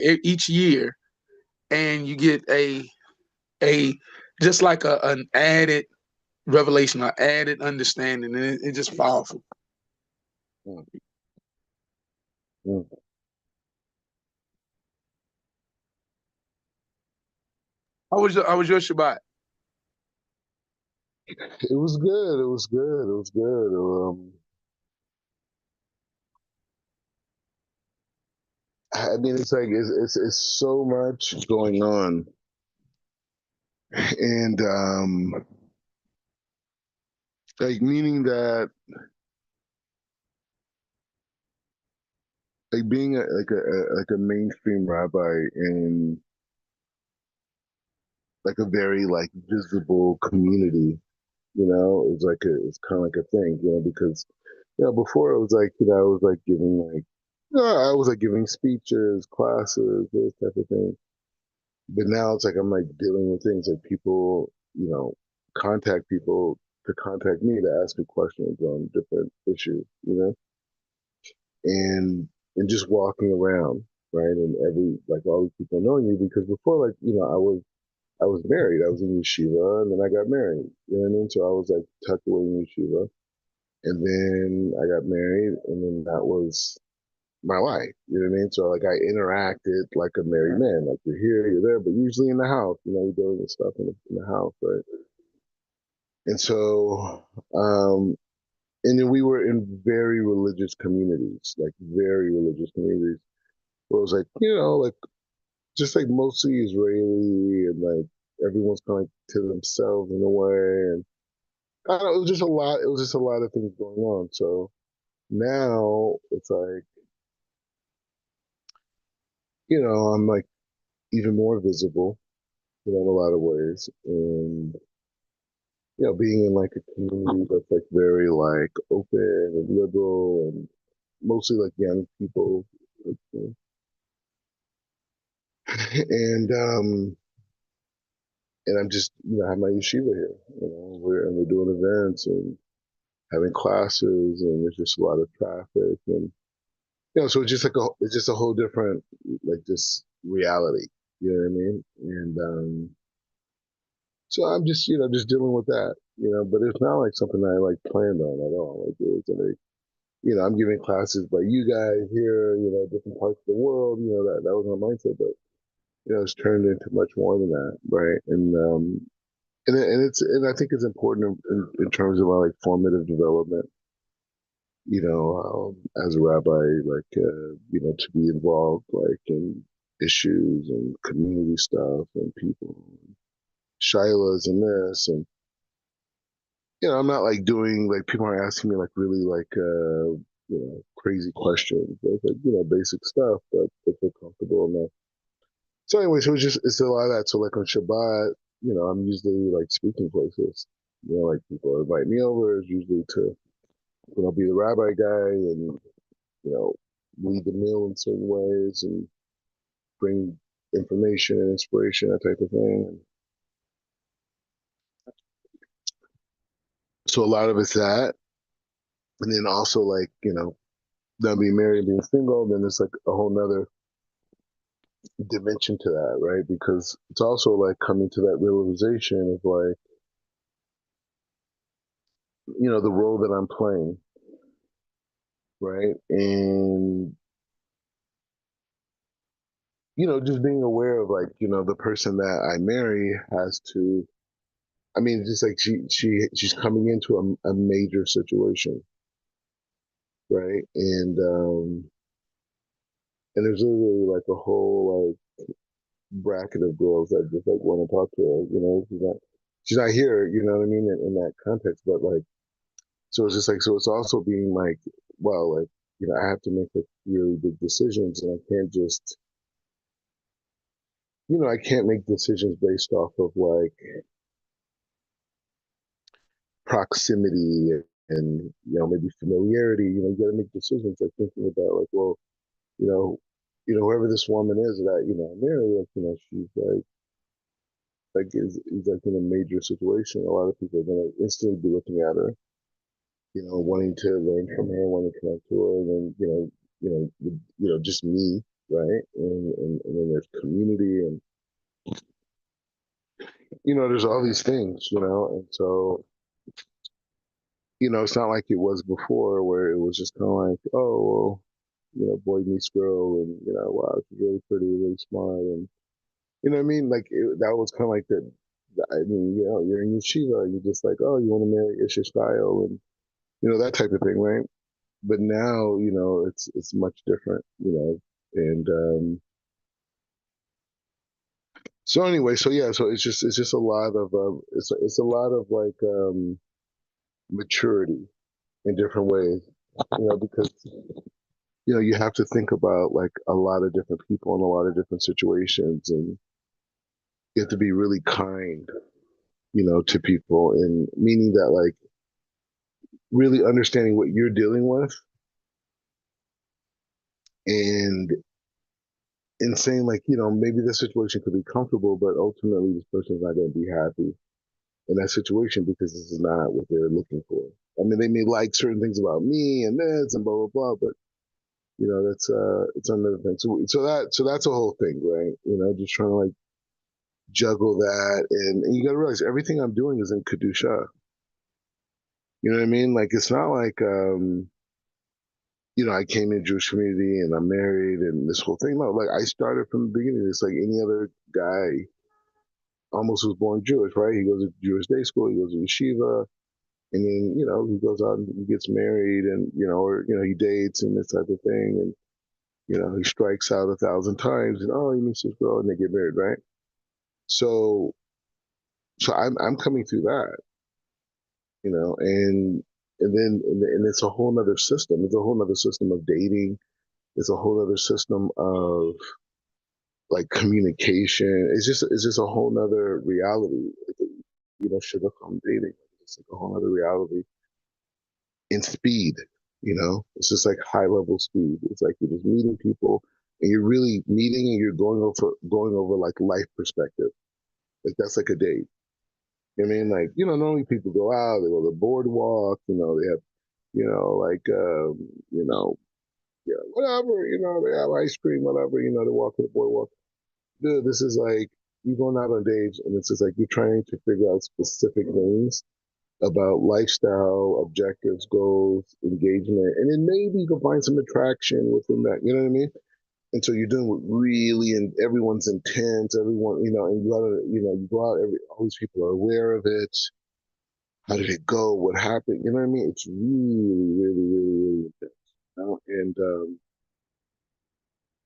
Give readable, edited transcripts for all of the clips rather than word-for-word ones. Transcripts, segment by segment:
each year, and you get a just like an added revelation or added understanding, and it's just powerful. Mm, mm. How was your Shabbat? It was good. It was good. It was good. I mean, it's like it's so much going on, and like meaning that like being like a mainstream rabbi in like a very like visible community, it's like it's kind of like a thing, because before it was like I was like giving like I was like giving speeches, classes, this type of thing. But now it's like I'm like dealing with things like people, contact people to contact me to ask me questions on different issues, and just walking around, right? And every like all these people knowing you because before like, I was married. I was in yeshiva and then I got married. You know what I mean? So I was like tucked away in yeshiva. And then I got married and then that was my life. You know what I mean? So like I interacted like a married man. Like you're here, you're there, but usually in the house, you're doing stuff in the house, right? And so and then we were in very religious communities, like very religious communities. Where it was like, like just like mostly Israeli and like everyone's kind of like to themselves in a way. And I don't know, it was just a lot. It was just a lot of things going on. So now it's like, I'm like even more visible, in a lot of ways. And, being in like a community that's like very like open and liberal and mostly like young people. Like, and I'm just, I have my yeshiva here, we're doing events and having classes and there's just a lot of traffic and so it's just a whole different like just reality. You know what I mean? And so I'm just just dealing with that. But it's not like something I like planned on at all. Like it was like I'm giving classes by you guys here, different parts of the world. That was my mindset, but it's turned into much more than that, right? And I think it's important in terms of my like formative development, as a rabbi, like, to be involved, like, in issues and community stuff and people, shilas and this. And, I'm not like doing, like, people are asking me, like, really, like, crazy questions. It's like, basic stuff, but they feel comfortable enough. So, anyway, so it's a lot of that. So, like, on Shabbat, I'm usually, like, speaking places. Like, people invite me over, it's usually to, be the rabbi guy and you know, lead the meal in certain ways and bring information and inspiration, that type of thing. So a lot of it's that. And then also like, not being married, being single, then it's like a whole nother dimension to that, right? Because it's also like coming to that realization of like, the role that I'm playing, right? And, just being aware of like, the person that I marry has to, I mean, just like she's coming into a major situation, right? And there's literally like a whole like bracket of girls that just like want to talk to her. She's not here. You know what I mean? In that context, but like, so it's just like, so it's also being like, well, like, I have to make like really big decisions, and I can't just, I can't make decisions based off of like proximity and maybe familiarity. You got to make decisions like thinking about like, well, you know, whoever this woman is that, I marry, like, she's like is like in a major situation. A lot of people are gonna instantly be looking at her, wanting to learn from her, wanting to connect to her, and then, just me. right? And then there's community, and there's all these things, and so it's not like it was before where it was just kind of like, oh, well, boy meets girl, and wow, she's really pretty, really smart, and you know what I mean? Like that was kind of like I mean, you're in yeshiva, you're just like, oh, you want to marry Isha style, and that type of thing, right? But now, it's much different, and so anyway, so yeah, so it's just a lot of it's a lot of like maturity in different ways, because you have to think about like a lot of different people in a lot of different situations, and you have to be really kind, to people, and meaning that like really understanding what you're dealing with, and saying like, maybe this situation could be comfortable, but ultimately this person's not going to be happy in that situation because this is not what they're looking for. I mean, they may like certain things about me and this and blah blah blah, but that's it's another thing. So that's a whole thing, right? Just trying to like juggle that, and you got to realize everything I'm doing is in kedusha. You know what I mean? Like it's not like I came in Jewish community and I'm married and this whole thing. No, like I started from the beginning. It's like any other guy almost was born Jewish, right? He goes to Jewish day school, he goes to yeshiva, and then he goes out and he gets married, and or he dates and this type of thing, and he strikes out 1,000 times, and he meets this girl and they get married, right? So I'm coming through that, and then and it's a whole nother system. It's a whole nother system of dating. It's a whole other system of like communication. It's just a whole nother reality. Sugar from dating. It's like a whole other reality in speed. It's just like high level speed. It's like you're just meeting people, and you're really meeting, and you're going over like life perspective. Like that's like a date. I mean, like normally people go out, they go to the boardwalk. They have like whatever. They have ice cream, whatever. They walk to the boardwalk. Dude, this is like you going out on dates, and it's just like you're trying to figure out specific things about lifestyle, objectives, goals, engagement, and then maybe you can find some attraction within that. You know what I mean? And so you're doing what really, and everyone's intense. Everyone, and you gotta, you go out. All these people are aware of it. How did it go? What happened? You know what I mean? It's really, really, really, really intense.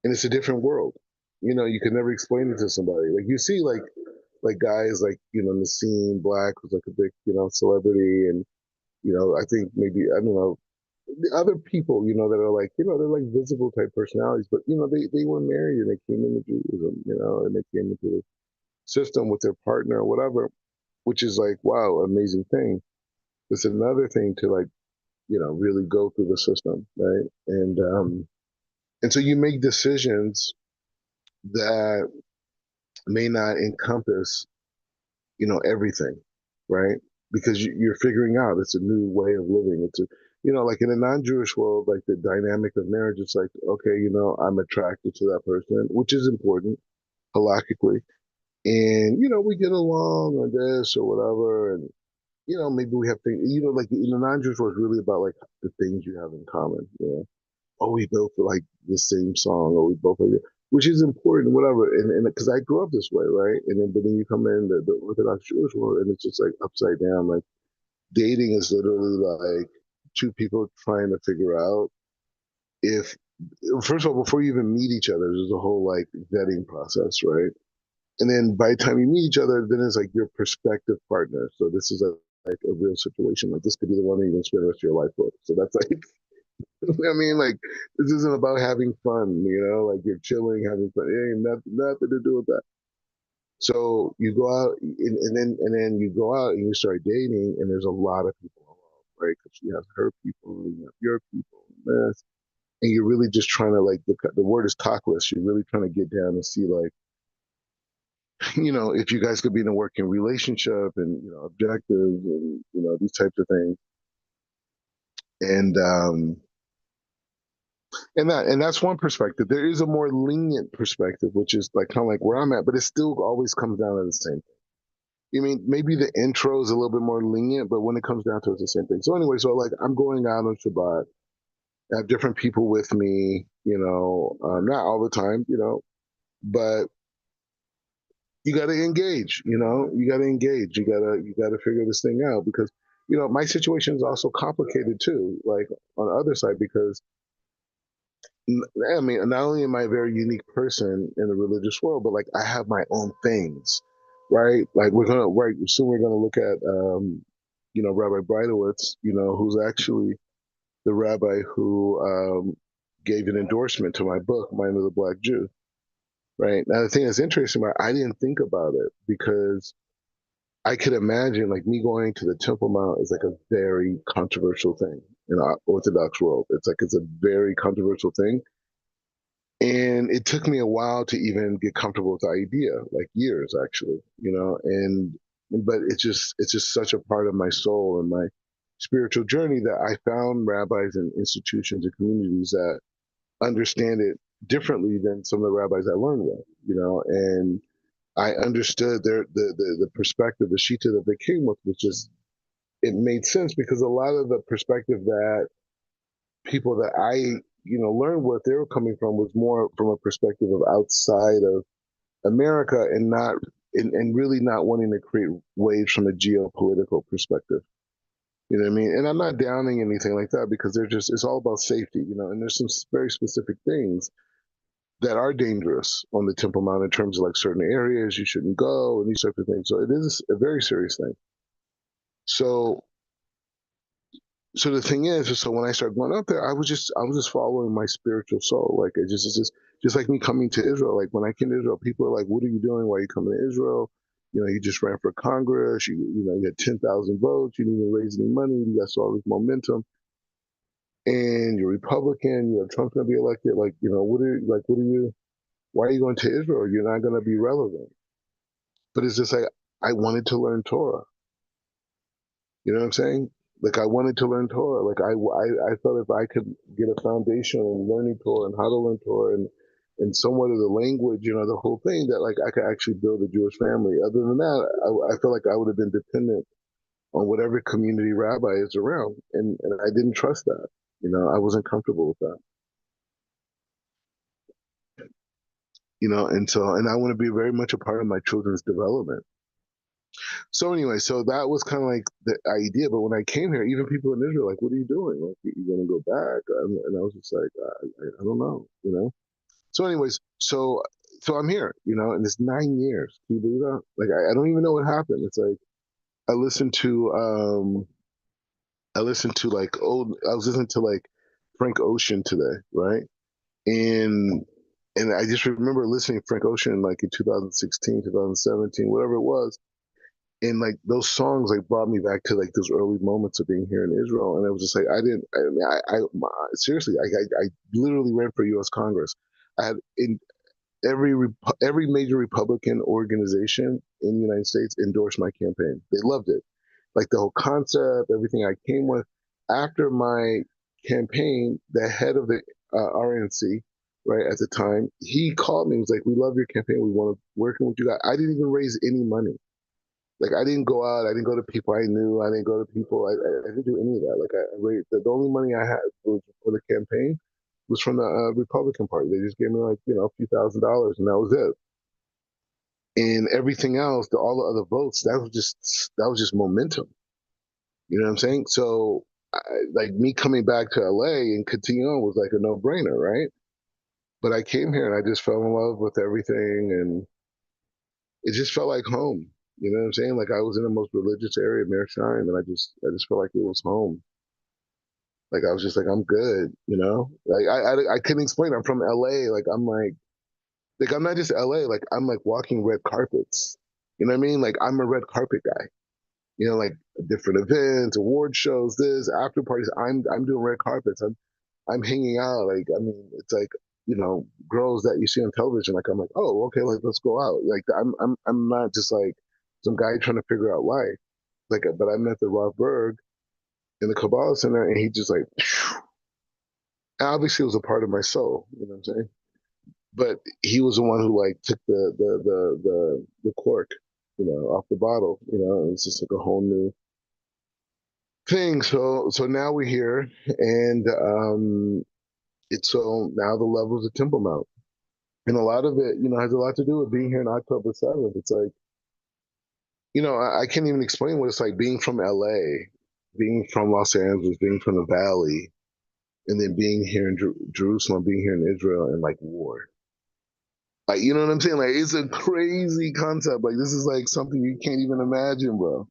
And it's a different world. You can never explain it to somebody. Like you see, like guys like Nassim Black, who's like a big celebrity, and I think maybe I don't know the other people that are like they're like visible type personalities, but they were married and they came into Judaism, and they came into the system with their partner or whatever, which is like wow, amazing thing. It's another thing to like really go through the system, right? And so you make decisions that may not encompass everything, right? Because you're figuring out it's a new way of living. It's a like in a non-Jewish world, like the dynamic of marriage, it's like okay, I'm attracted to that person, which is important halakhically, and we get along on this or whatever, and maybe we have things, like in the non-Jewish world, it's really about like the things you have in common, oh, we both like the same song, or we both like it, which is important, whatever. And because I grew up this way, right? And then, but then you come in the Orthodox Jewish world, and it's just like upside down. Like dating is literally like two people trying to figure out if, first of all, before you even meet each other, there's a whole like vetting process, right? And then by the time you meet each other, then it's like your prospective partner. So this is like a real situation. Like this could be the one that you're gonna spend the rest of your life with. So that's like I mean, like this isn't about having fun, like you're chilling, having fun. It ain't nothing to do with that. So you go out, and then you go out and you start dating, and there's a lot of people involved, right? Because you have her people, you have your people, and this, and you're really just trying to like the word is talkless. You're really trying to get down and see like, if you guys could be in a working relationship, and objectives, and these types of things, and And that's one perspective. There is a more lenient perspective, which is like kind of like where I'm at, but it still always comes down to the same thing. You mean maybe the intro is a little bit more lenient, but when it comes down to it, it's the same thing. So anyway, so like I'm going out on Shabbat. I have different people with me, not all the time, but you got to engage. You got to engage. You got to figure this thing out because my situation is also complicated too. Like on the other side, because I mean, not only am I a very unique person in the religious world, but like I have my own things, right? Like we're gonna look at, Rabbi Breitowitz, who's actually the rabbi who gave an endorsement to my book, Mind of the Black Jew. Right now, the thing that's interesting about I didn't think about it because I could imagine like me going to the Temple Mount is like a very controversial thing in our Orthodox world. It's a very controversial thing. And it took me a while to even get comfortable with the idea, like years actually, and but it's just such a part of my soul and my spiritual journey that I found rabbis and institutions and communities that understand it differently than some of the rabbis I learned with, and I understood the perspective, the shita that they came with, which is it made sense because a lot of the perspective that people that I learned what they were coming from was more from a perspective of outside of America and not and really not wanting to create waves from a geopolitical perspective. You know what I mean? And I'm not downing anything like that because it's all about safety, and there's some very specific things that are dangerous on the Temple Mount in terms of like certain areas you shouldn't go and these types of things. So it is a very serious thing. So so the thing is, so when I started going up there, I was just following my spiritual soul. Like it's just like me coming to Israel. Like when I came to Israel, people are like, "What are you doing? Why are you coming to Israel? You just ran for Congress. You had 10,000 votes. You didn't even raise any money. You got all this momentum, and you're Republican. Trump's gonna be elected. Like what are you? Why are you going to Israel? You're not gonna be relevant." But it's just like I wanted to learn Torah. You know what I'm saying? Like I wanted to learn Torah. Like I felt if I could get a foundation in learning Torah and how to learn Torah and somewhat of the language, the whole thing, that like I could actually build a Jewish family. Other than that, I feel like I would have been dependent on whatever community rabbi is around, and I didn't trust that. I wasn't comfortable with that. And I want to be very much a part of my children's development. So anyway, so that was kind of like the idea. But when I came here, even people in Israel, like, what are you doing? Like, you gonna go back? And I was just like, I don't know. So anyways, so I'm here, and it's 9 years. Can you believe that? Like, I don't even know what happened. It's like I listened to like I was listening to like Frank Ocean today, right? And I just remember listening to Frank Ocean like in 2016, 2017, whatever it was, and like those songs like brought me back to like those early moments of being here in Israel, and it was just like seriously, I literally ran for U.S. Congress. I had in every major Republican organization in the United States endorsed my campaign. They loved it, like the whole concept, everything I came with. After my campaign, the head of the RNC, right at the time, he called me. He was like, "We love your campaign. We want to working with you guys." I didn't even raise any money. Like I didn't go out. I didn't go to people I knew. I didn't go to people. I didn't do any of that. Like the only money I had was for the campaign was from the Republican Party. They just gave me like a few $1,000s, and that was it. And everything else, all the other votes, that was just momentum. You know what I'm saying? So like me coming back to LA and continuing on was like a no brainer, right? But I came here and I just fell in love with everything, and it just felt like home. You know what I'm saying? Like I was in the most religious area of Mearshine, and I just felt like it was home. Like I was just like, I'm good. Like I couldn't explain. I'm from LA. Like I'm not just LA. Like I'm like walking red carpets. You know what I mean? Like I'm a red carpet guy. Like different events, award shows, this after parties. I'm doing red carpets. I'm hanging out. Like I mean, it's like girls that you see on television. Like I'm like, oh, okay, like let's go out. Like I'm not just like some guy trying to figure out life. Like, but I met the Rav Berg in the Kabbalah Center, and he just like And obviously, it was a part of my soul. You know what I'm saying? But he was the one who like took the cork, off the bottle. It's just like a whole new thing. So now we're here, and it's so now the levels of Temple Mount, and a lot of it, has a lot to do with being here on October 7th. It's like, I can't even explain what it's like being from LA, being from Los Angeles, being from the Valley, and then being here in Jerusalem, being here in Israel, and like war. Like, you know what I'm saying? Like, it's a crazy concept. Like, this is like something you can't even imagine, bro.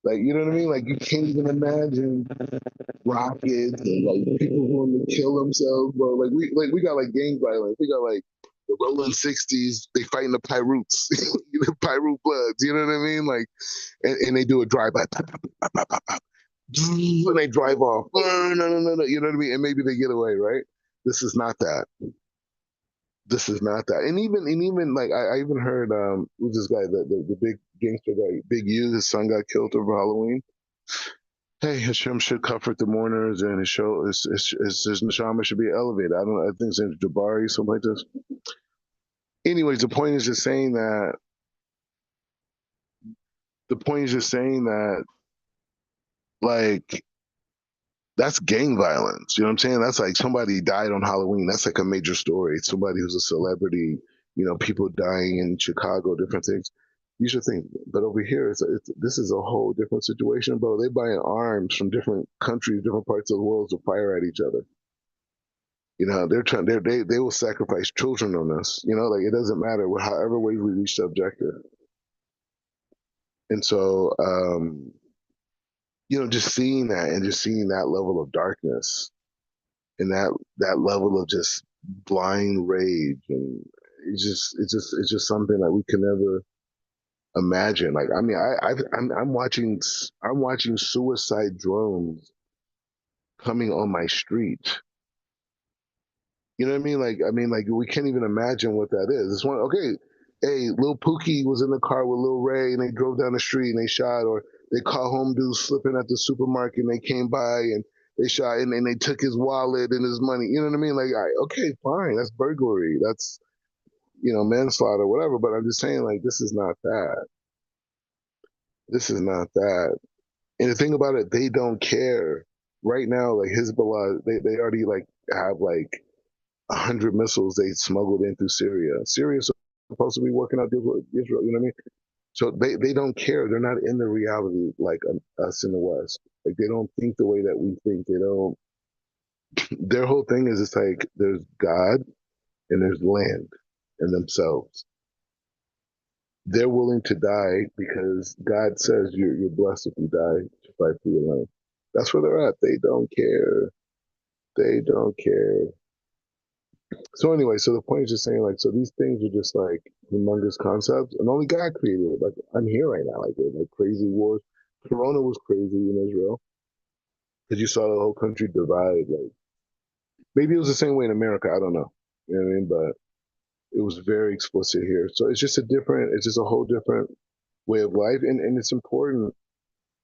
Like, you know what I mean? Like, you can't even imagine rockets and like people who want to kill themselves, bro. Like we got like gang violence. We got like the Rolling 60s. They fighting the Pyrutes, the Pyrute Bloods. You know what I mean? Like, and they do a drive by, and they drive off. No, no, no, no, no. You know what I mean? And maybe they get away, right? This is not that. This is not that. And even like I even heard who's this guy, the big gangster guy, Big U, his son got killed over Halloween. Hey, Hashem should comfort the mourners, and his neshama should be elevated. I don't know. I think his name's Jabari, something like this. Anyways, the point is just saying that, like, that's gang violence. You know what I'm saying? That's like somebody died on Halloween. That's like a major story. Somebody who's a celebrity, people dying in Chicago, different things. You should think, but over here, this is a whole different situation, bro. They buying arms from different countries, different parts of the world to fire at each other. They're trying. They will sacrifice children on us. Like it doesn't matter. However way we reach the objective. And so, just seeing that and just seeing that level of darkness and that level of just blind rage, and it's just something that we can never imagine. Like, I mean, I'm watching suicide drones coming on my street. You know what I mean? Like we can't even imagine what that is. It's one, okay. Hey, Lil Pookie was in the car with Lil Ray, and they drove down the street and they shot, or they caught home dudes slipping at the supermarket and they came by and they shot, and they took his wallet and his money. You know what I mean? Like, okay, fine, that's burglary, that's manslaughter, whatever. But I'm just saying, like, this is not that. This is not that. And the thing about it, they don't care. Right now, like Hezbollah, they already like have like 100 missiles they smuggled in through Syria. Syria's supposed to be working out deals with Israel. You know what I mean? So they don't care. They're not in the reality like us in the West. Like, they don't think the way that we think. They don't. Their whole thing is, it's like there's God and there's land and themselves. They're willing to die because God says you're blessed if you die to fight for your land. That's where they're at. They don't care. They don't care. So anyway, so the point is just saying, like, so these things are just like humongous concepts, and only God created it. Like, I'm here right now, like crazy wars. Corona was crazy in Israel because you saw the whole country divide. Like, maybe it was the same way in America. I don't know. You know what I mean? But it was very explicit here. So it's just a whole different way of life, and it's important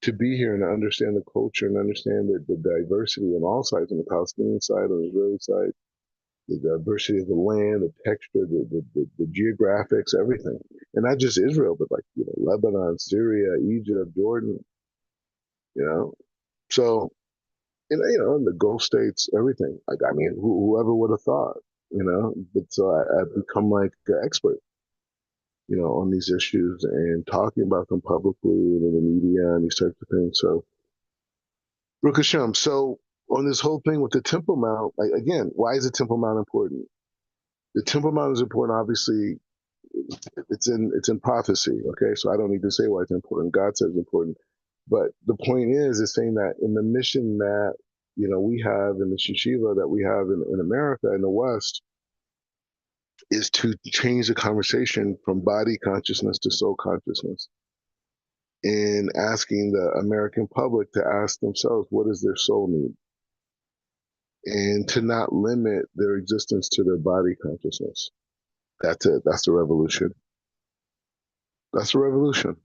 to be here and to understand the culture and understand the diversity on all sides, on the Palestinian side, on the Israeli side, the diversity of the land, the texture, the geographics, everything. And not just Israel, but like, Lebanon, Syria, Egypt, Jordan, you know. So, in the Gulf states, everything. Like, I mean, whoever would have thought, But so I've become like an expert, on these issues and talking about them publicly and in the media and these types of things. So, Baruch Hashem. So, on this whole thing with the Temple Mount, like, again, why is the Temple Mount important? The Temple Mount is important. Obviously, it's in prophecy. Okay, so I don't need to say why it's important. God says it's important. But the point is saying that in the mission that we have in the Shishiva, that we have in America, in the West, is to change the conversation from body consciousness to soul consciousness, and asking the American public to ask themselves, what does their soul need? And to not limit their existence to their body consciousness. That's it. That's the revolution. That's the revolution.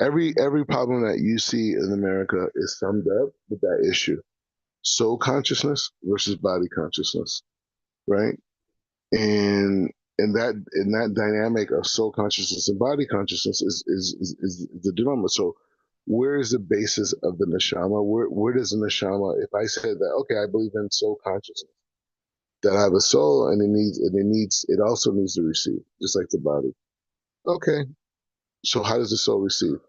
Every problem that you see in America is summed up with that issue. soul consciousness versus body consciousness, right? And that dynamic of soul consciousness and body consciousness is the dilemma. So where is the basis of the neshama? Where does the neshama, if I said that, okay, I believe in soul consciousness, that I have a soul and it also needs to receive, just like the body. Okay, so how does the soul receive?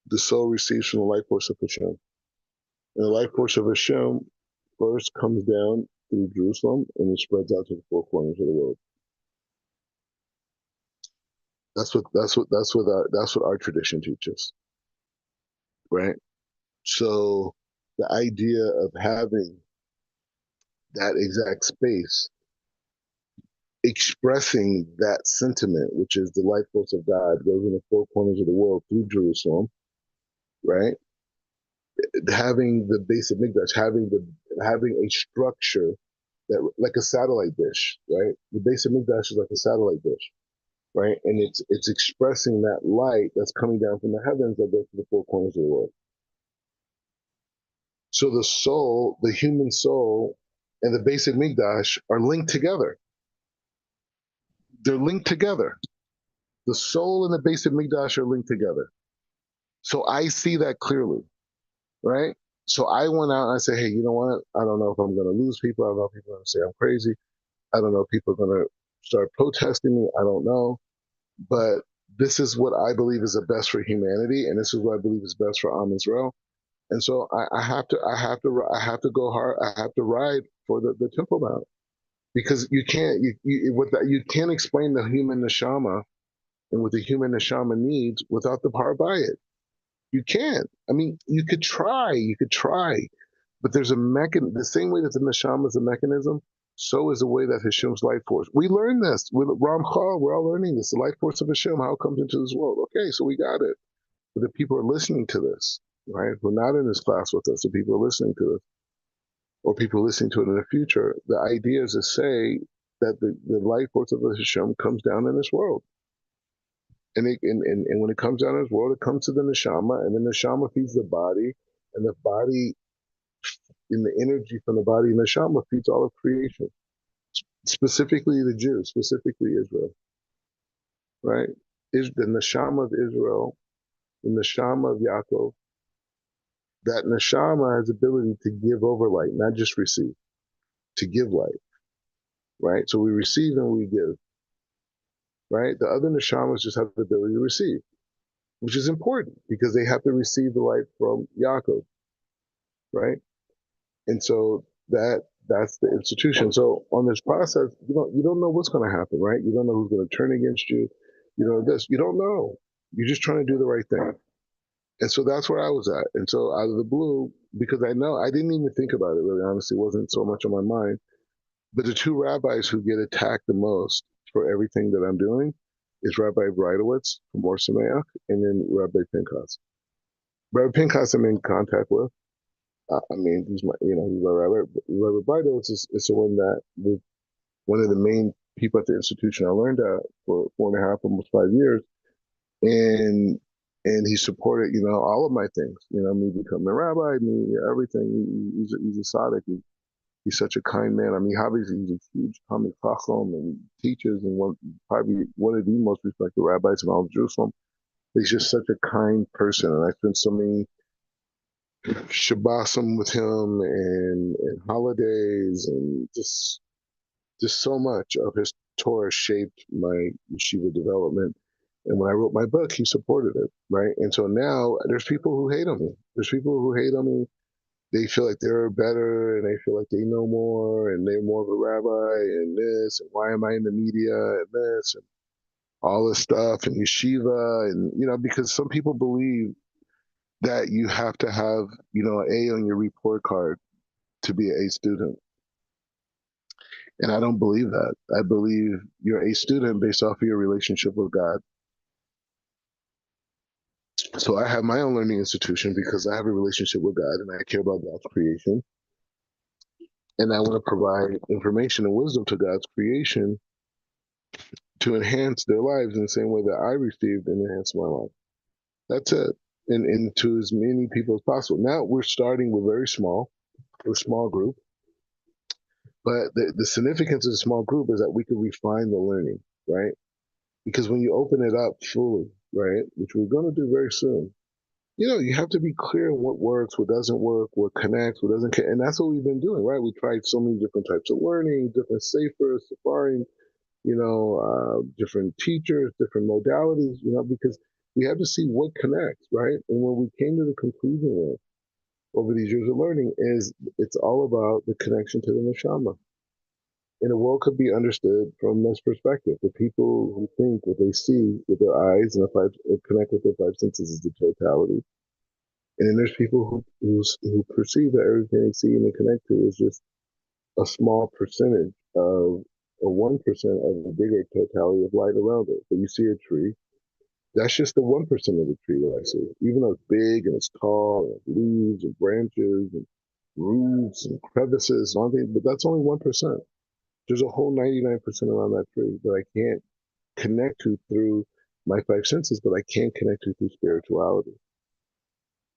The soul receives from the life force of Hashem. And the life force of Hashem first comes down through Jerusalem and it spreads out to the four corners of the world. That's what our tradition teaches, right? So the idea of having that exact space expressing that sentiment, which is the life force of God, goes in the four corners of the world through Jerusalem, right? Having the Beis Hamikdash, having a structure that like a satellite dish, right? The Beis Hamikdash is like a satellite dish, right? And it's expressing that light that's coming down from the heavens that goes to the four corners of the world. So the soul, the human soul, and the Beis Hamikdash are linked together. They're linked together. The soul and the Beis Hamikdash are linked together. So I see that clearly, right? So I went out and I said, hey, you know what? I don't know if I'm going to lose people. I don't know if people are going to say I'm crazy. I don't know if people are going to start protesting me. I don't know. But this is what I believe is the best for humanity, and this is what I believe is best for Am Yisrael. And so I have to go hard. I have to ride for the Temple Mount because you can't explain the human neshama and what the human neshama needs without the Har Bayit. You can't. I mean, you could try, but there's a mechanism. The same way that the neshama is a mechanism, so is the way that Hashem's life force. We learn this with Ramchal. We're all learning this. The life force of Hashem, how it comes into this world. Okay, so we got it. But the people are listening to this, right? Who are not in this class with us. The people are listening to this, or people listening to it in the future. The idea is to say that the life force of Hashem comes down in this world. And when it comes down in this world, it comes to the neshama, and the neshama feeds the body, and the body, in the energy from the body, and the neshama feeds all of creation, specifically the Jews, specifically Israel, right? Is the neshama of Israel, the neshama of Yaakov. That neshama has ability to give over light, not just receive, to give light, right? So we receive and we give, right? The other neshamas just have the ability to receive, which is important because they have to receive the light from Yaakov, right? And so that's the institution. So on this process, you don't know what's going to happen, right? You don't know who's going to turn against you. You know this. You don't know. You're just trying to do the right thing. And so that's where I was at. And so out of the blue, because I know I didn't even think about it really, honestly, it wasn't so much on my mind. But the two rabbis who get attacked the most for everything that I'm doing is Rabbi Breitowitz from Or Sameach and then Rabbi Pinchas. Rabbi Pinchas I'm in contact with. I mean, he's my rabbi. Rabbi Breitowitz is the one that was one of the main people at the institution I learned at for 4.5, almost 5 years. And he supported, all of my things, me becoming a rabbi, me, everything. He's a tzaddik. He's such a kind man. I mean, obviously he's a huge Talmid Chacham and teaches and probably one of the most respected rabbis in all of Jerusalem. He's just such a kind person. And I spent so many Shabbosim with him and holidays and just so much of his Torah shaped my yeshiva development. And when I wrote my book, he supported it, right? And so now there's people who hate on me. There's people who hate on me. They feel like they're better and they feel like they know more and they're more of a rabbi and this and why am I in the media and this and all this stuff and yeshiva and because some people believe that you have to have an A on your report card to be an A student. And I don't believe that. I believe you're a student based off of your relationship with God. So I have my own learning institution because I have a relationship with God and I care about God's creation. And I want to provide information and wisdom to God's creation to enhance their lives in the same way that I received and enhanced my life. That's it. and to as many people as possible. Now we're starting with very small, we're a small group, but the significance of the small group is that we can refine the learning, right? Because when you open it up fully, right, which we're going to do very soon, you have to be clear on what works, what doesn't work, what connects, what doesn't connect. And that's what we've been doing, right? We tried so many different types of learning, different safer, safari, different teachers, different modalities, because we have to see what connects, right? And when we came to the conclusion over these years of learning is it's all about the connection to the neshama. And the world could be understood from this perspective. The people who think what they see with their eyes and connect with their five senses is the totality. And then there's people who perceive that everything they see and they connect to is just a small percentage of or 1% of the bigger totality of light around it. So you see a tree, that's just the 1% of the tree that I see. Even though it's big and it's tall and leaves and branches and roots and crevices and all things, but that's only 1%. There's a whole 99% around that tree that I can't connect to through my five senses, but I can connect to through spirituality,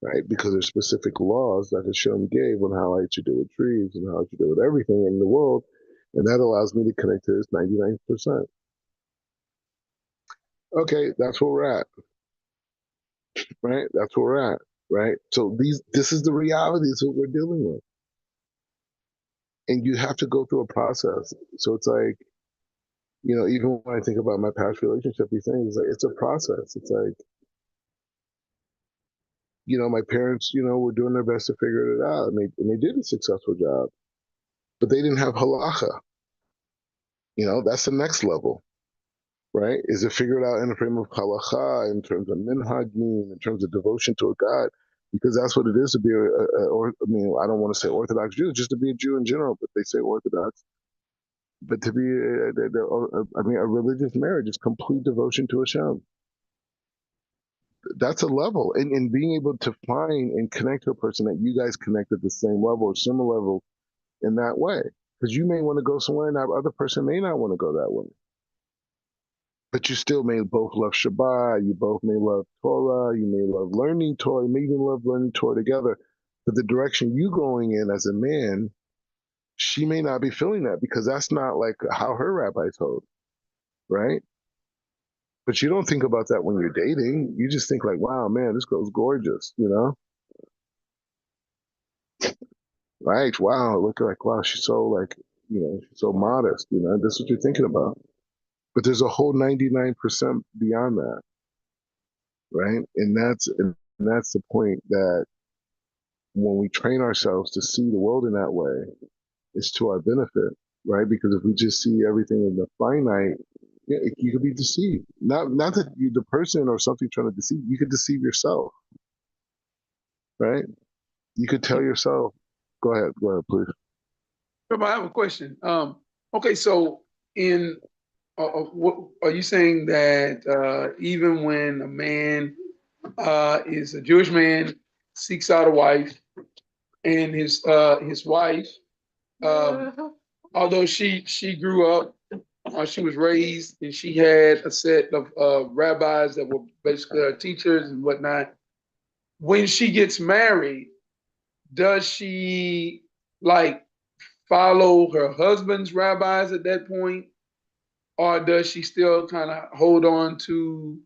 right? Because there's specific laws that Hashem gave on how I should deal with trees and how I should deal with everything in the world. And that allows me to connect to this 99%. Okay, that's where we're at, right? That's where we're at, right? So this is the reality. This is what we're dealing with. And you have to go through a process. So it's like, even when I think about my past relationship, these things, like, it's a process. It's like, my parents, were doing their best to figure it out, and they did a successful job, but they didn't have halacha. That's the next level, right? Is it figured out in the frame of halacha, in terms of minhagim, in terms of devotion to a God, because that's what it is to be or I mean, I don't want to say Orthodox Jew, just to be a Jew in general, but they say Orthodox. But to be, I mean, a religious marriage is complete devotion to Hashem. That's a level, and being able to find and connect to a person that you guys connect at the same level or similar level in that way, because you may want to go somewhere and that other person may not want to go that way, but you still may both love Shabbat, you both may love Torah, you may love learning Torah, you may even love learning Torah together, but the direction you going in as a man, she may not be feeling that because that's not like how her rabbi told, right? But you don't think about that when you're dating. You just think like, wow, man, this girl's gorgeous, right? Wow, look like, wow, she's so like, she's so modest, this is what you're thinking about. But there's a whole 99% beyond that, right? And that's the point that when we train ourselves to see the world in that way, it's to our benefit, right? Because if we just see everything in the finite, yeah, you could be deceived. Not that you, the person or something trying to deceive, you could deceive yourself, right? You could tell yourself, go ahead, please. Rabbi, I have a question. Okay, so in what are you saying that even when a man is a Jewish man seeks out a wife, and his wife, although she grew up, she was raised, and she had a set of rabbis that were basically her teachers and whatnot. When she gets married, does she like follow her husband's rabbis at that point, or does she still kind of hold on to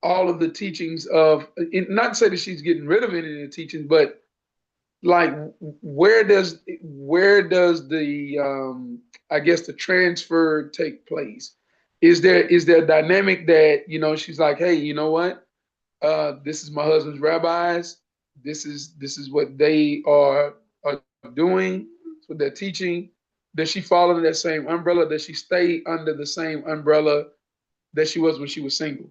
all of the teachings of, not to say that she's getting rid of any of the teachings, but like where does the I guess the transfer take place? Is there a dynamic that she's like, hey, you know what, this is my husband's rabbis, this is what they are doing, what they're teaching. Does she fall under that same umbrella? Does she stay under the same umbrella that she was when she was single?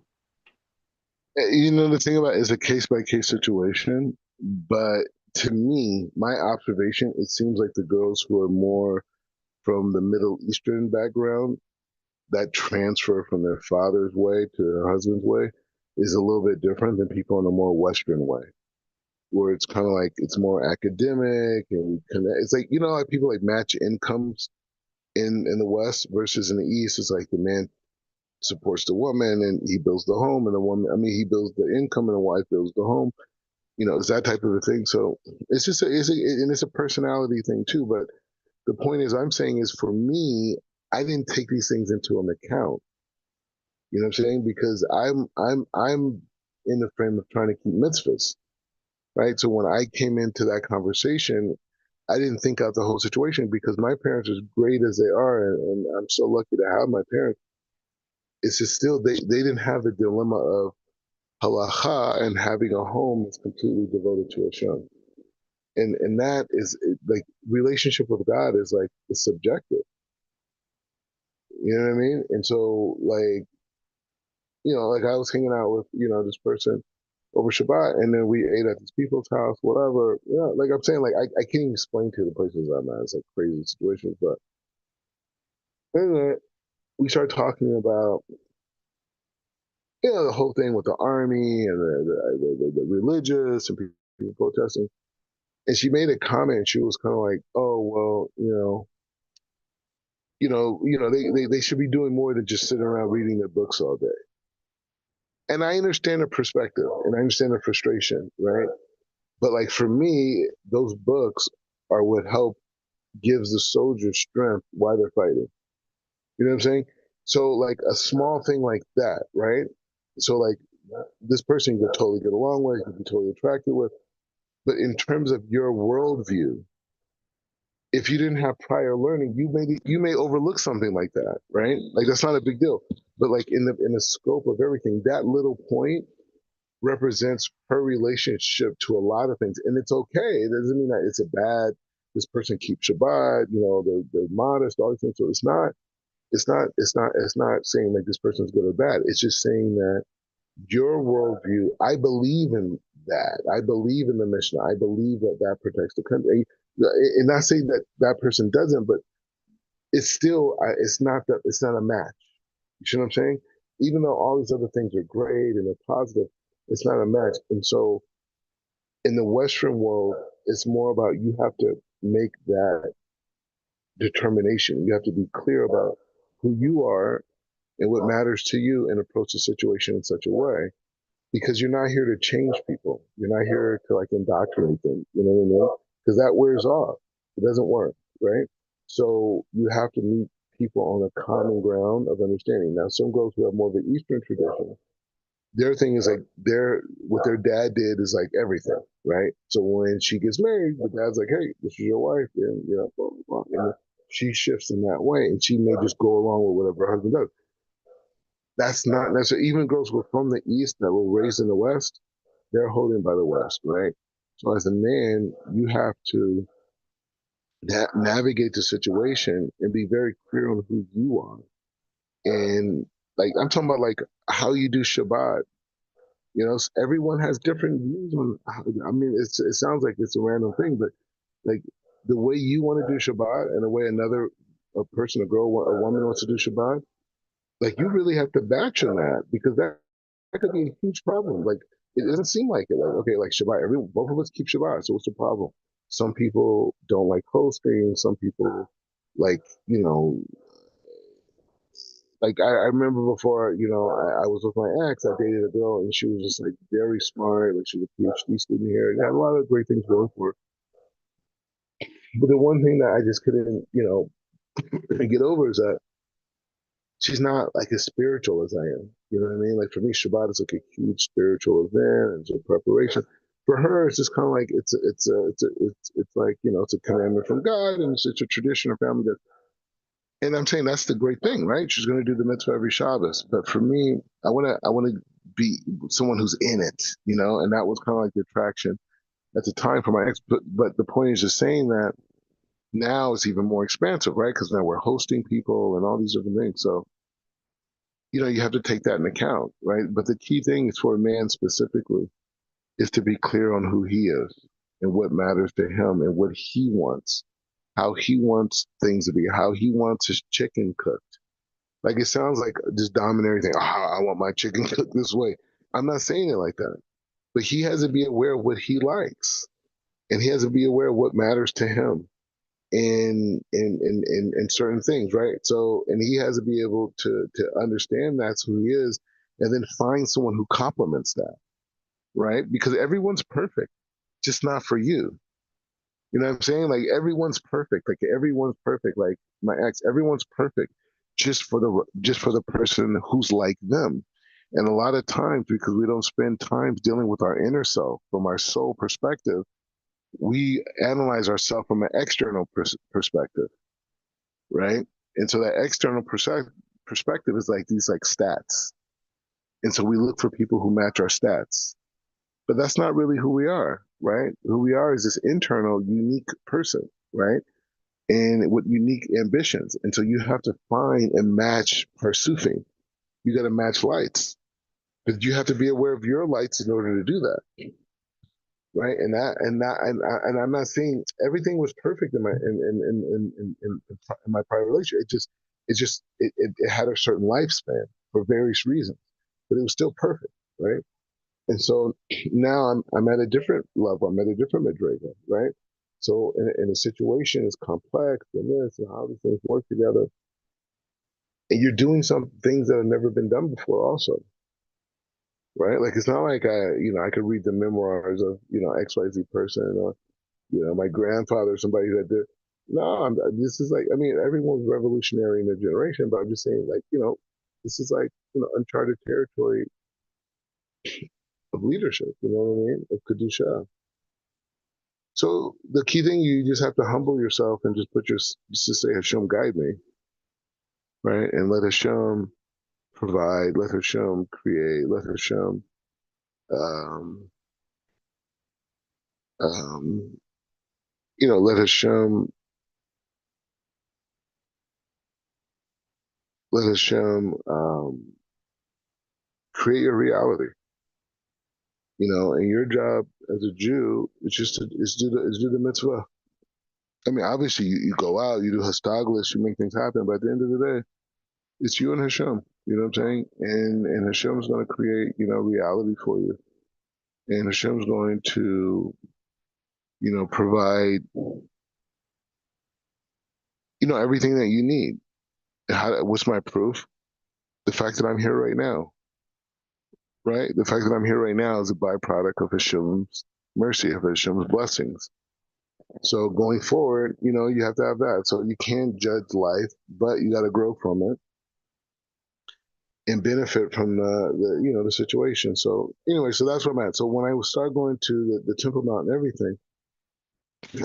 The thing about it is a case by case situation, but to me, my observation, it seems like the girls who are more from the Middle Eastern background, that transfer from their father's way to their husband's way is a little bit different than people in a more Western way, where it's kind of like it's more academic and it's like like people like match incomes in the West versus in the East. It's like the man supports the woman, and he builds the home, and the woman, I mean, he builds the income, and the wife builds the home. It's that type of a thing. So it's just and it's a personality thing too. But the point is, I'm saying is for me, I didn't take these things into an account. You know what I'm saying? Because I'm in the frame of trying to keep mitzvahs, right? So when I came into that conversation, I didn't think out the whole situation because my parents, as great as they are, and I'm so lucky to have my parents, it's just still they didn't have the dilemma of halacha and having a home that's completely devoted to Hashem. And that is like relationship with God is like it's subjective. You know what I mean? And so like like I was hanging out with this person over Shabbat, and then we ate at these people's house, whatever. Like I'm saying, like I can't even explain to you the places I'm at. It's like crazy situations, but anyway, we started talking about the whole thing with the army and the religious and people protesting. And she made a comment. She was kind of like, "Oh well, they should be doing more than just sitting around reading their books all day." And I understand the perspective and I understand the frustration, right? But like for me, those books are what help gives the soldiers strength while they're fighting. You know what I'm saying? So like a small thing like that, right? So like this person you could totally get along with, you could be totally attracted with. But in terms of your worldview, if you didn't have prior learning, you may overlook something like that, right? Like that's not a big deal. But like in the scope of everything, that little point represents her relationship to a lot of things, and it's okay. It doesn't mean that it's a bad. This person keeps Shabbat, they're modest, all these things. So it's not saying like this person's good or bad. It's just saying that your worldview. I believe in that. I believe in the mission. I believe that that protects the country. And not saying that that person doesn't, but it's still it's not a match. You see what I'm saying? Even though all these other things are great and they're positive, it's not a match. And so in the Western world, it's more about you have to make that determination. You have to be clear about who you are and what matters to you and approach the situation in such a way because you're not here to change people. You're not here to like indoctrinate them. You know what I mean? Because that wears off. It doesn't work, right? So you have to meet people on a common ground of understanding. Now, some girls who have more of an Eastern tradition, their thing is like what their dad did is like everything, right? So when she gets married, the dad's like, "Hey, this is your wife," and blah, blah, blah. And she shifts in that way, and she may just go along with whatever her husband does. That's not necessarily even girls who are from the East that were raised in the West. They're holding by the West, right? So as a man, you have to navigate the situation and be very clear on who you are. And like I'm talking about, like how you do Shabbat. Everyone has different views on. I mean, it sounds like it's a random thing, but like the way you want to do Shabbat and the way a person, a girl, a woman wants to do Shabbat, like you really have to batch on that because that could be a huge problem. Like it doesn't seem like it. Like okay, like Shabbat, both of us keep Shabbat, so what's the problem? Some people don't like hosting. Some people like like I remember before I was with my ex. I dated a girl and she was just like very smart. Like she was a PhD student here and had a lot of great things going for her. But the one thing that I just couldn't get over is that she's not like as spiritual as I am. You know what I mean? Like for me, Shabbat is like a huge spiritual event and it's a preparation. For her, it's just kind of like it's like it's a commandment from God and it's a tradition of family. And I'm saying that's the great thing, right? She's going to do the mitzvah every Shabbos. But for me, I want to be someone who's in it, and that was kind of like the attraction at the time for my ex. But the point is just saying that now it's even more expansive, right? Because now we're hosting people and all these different things. So you have to take that in account, right? But the key thing is for a man specifically is to be clear on who he is and what matters to him and what he wants, how he wants things to be, how he wants his chicken cooked. Like it sounds like this domineering thing. Oh, I want my chicken cooked this way. I'm not saying it like that, but he has to be aware of what he likes, and he has to be aware of what matters to him. in certain things, right? So, and he has to be able to understand that's who he is, and then find someone who complements that, right? Because everyone's perfect, just not for you. You know what I'm saying? Like everyone's perfect. Like everyone's perfect. Like my ex, everyone's perfect, just for the person who's like them. And a lot of times, because we don't spend time dealing with our inner self from our soul perspective, we analyze ourselves from an external perspective, right? And so that external perspective is like these like stats. And so we look for people who match our stats. But that's not really who we are, right? Who we are is this internal, unique person, right? And with unique ambitions. And so you have to find and match Parsufing. You got to match lights, but you have to be aware of your lights in order to do that, right? And I'm not saying everything was perfect in my prior relationship. It had a certain lifespan for various reasons, but it was still perfect, right? And so now I'm at a different level. I'm at a different Madriga, right? So in a situation is complex and this and how these things work together, and you're doing some things that have never been done before, also, right? Like it's not like I could read the memoirs of XYZ person or my grandfather, somebody that did. No, this is like, I mean, everyone's revolutionary in their generation, but I'm just saying, like, this is like uncharted territory of leadership. You know what I mean? Of Kedusha. So the key thing, you just have to humble yourself and just just to say, Hashem, guide me, right? And let Hashem provide, let Hashem create, let Hashem, um, um, let Hashem, let Hashem create your reality. And your job as a Jew is just do the mitzvah. I mean, obviously you go out, you do hastaglis, you make things happen, but at the end of the day, it's you and Hashem. You know what I'm saying? And Hashem's going to create, reality for you. And Hashem's going to, provide, everything that you need. What's my proof? The fact that I'm here right now, right? The fact that I'm here right now is a byproduct of Hashem's mercy, of Hashem's blessings. So going forward, you have to have that. So you can't judge life, but you got to grow from it and benefit from the situation. So anyway, so that's where I'm at. So when I started going to the Temple Mount and everything,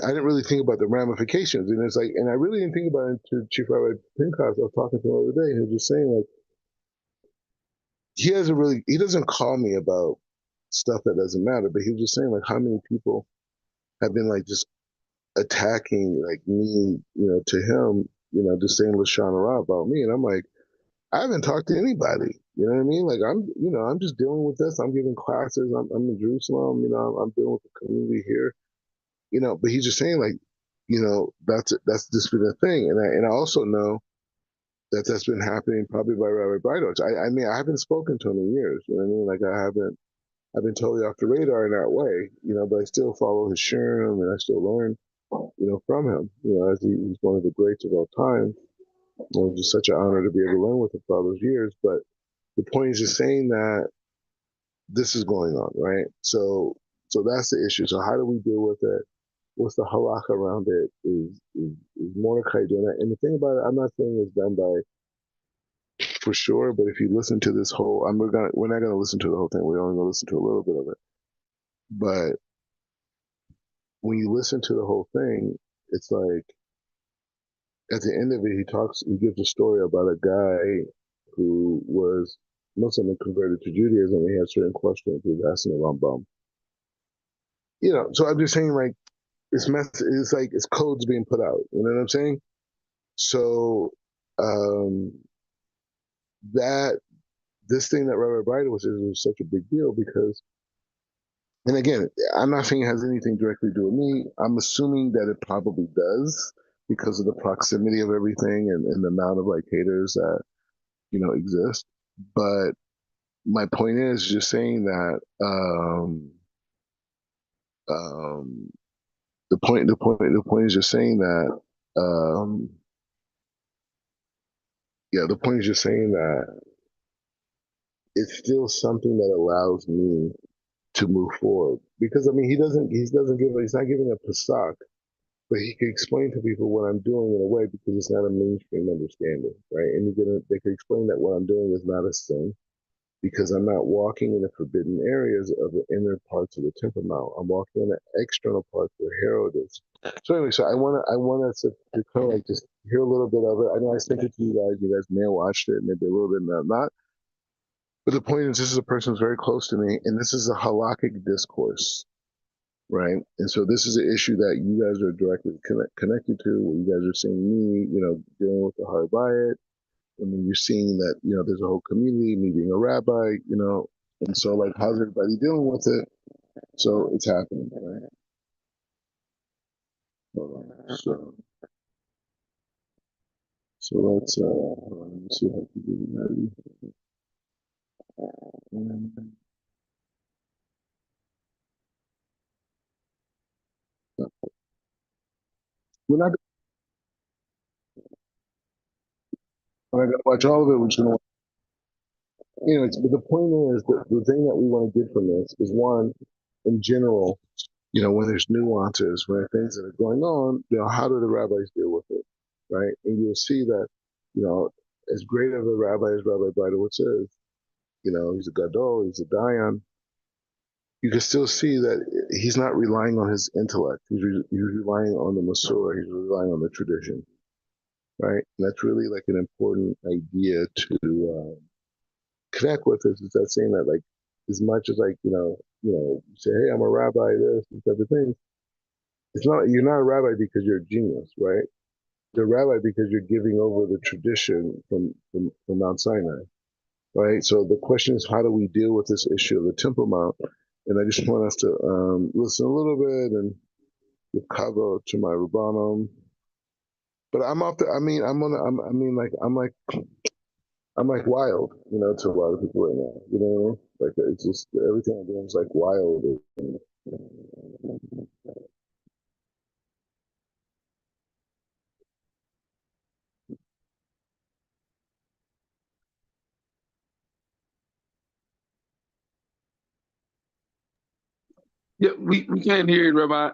I didn't really think about the ramifications. And it's like, and I really didn't think about it until Chief Rabbi Pinchas, I was talking to him the other day, and he was just saying, like, he doesn't call me about stuff that doesn't matter, but he was just saying, like, how many people have been, like, just attacking, like, me, to him, just saying Lashon Hara about me. And I'm like, I haven't talked to anybody. You know what I mean? Like, I'm just dealing with this. I'm giving classes. I'm in Jerusalem. I'm dealing with the community here. But he's just saying, like, that's just been a thing. And I also know that that's been happening probably by Rabbi Breidoch. I mean, I haven't spoken to him in years. You know what I mean? Like, I've been totally off the radar in that way, but I still follow his shurim and I still learn, from him, as he's one of the greats of all time. It's just such an honor to be able to learn with him for all those years. But the point is just saying that this is going on, right? So that's the issue. So how do we deal with it? What's the halacha around it? Is Mordecai doing that? And the thing about it, I'm not saying it's done by for sure, but if you listen to this whole, we're not gonna listen to the whole thing. We're only gonna listen to a little bit of it. But when you listen to the whole thing, it's like at the end of it, he gives a story about a guy who was Muslim and converted to Judaism. And he had certain questions. He was asking the Rambam. So I'm just saying, like, it's like it's codes being put out. You know what I'm saying? So that this thing that Rabbi Breida was such a big deal because, and again, I'm not saying it has anything directly to do with me. I'm assuming that it probably does because of the proximity of everything and the amount of like haters that exist. But my point is just saying that the point is just saying that Um, yeah, the point is just saying that it's still something that allows me to move forward because I mean he's not giving a pasak, but he can explain to people what I'm doing in a way because it's not a mainstream understanding, right? And they can explain that what I'm doing is not a sin because I'm not walking in the forbidden areas of the inner parts of the Temple Mount. I'm walking in the external parts where Herod is. So anyway, so I want us to kind of like just hear a little bit of it. I know I sent it to you guys. You guys may have watched it, maybe a little bit, not. But the point is, this is a person who's very close to me, and this is a halakhic discourse, right? And so this is an issue that you guys are directly connected to, where you guys are seeing me, dealing with the hard diet. I mean, you're seeing that, there's a whole community, me being a rabbi, and so like, how's everybody dealing with it? So it's happening, right? So let's see how to do that. We're not gonna watch all of it. We're just gonna, but the point is that the thing that we want to get from this is one, in general, when there's nuances, when things that are going on, how do the rabbis deal with it, right? And you'll see that, as great of a rabbi as Rabbi Bridowitz is, he's a gadol, he's a dayan. You can still see that he's not relying on his intellect. He's relying on the Masorah. He's relying on the tradition, right? And that's really like an important idea to connect with. Is that saying that like as much as like you say, hey, I'm a rabbi, this and type of things. It's not you're not a rabbi because you're a genius, right? You're a rabbi because you're giving over the tradition from Mount Sinai, right? So the question is, how do we deal with this issue of the Temple Mount? And I just want us to listen a little bit and give kavod to my rabbanim. But I'm up there. I mean, I'm like wild, to a lot of people right now. You know what I mean? Like it's just everything I'm doing is like wild. Yeah, we can't hear you, Rabbi.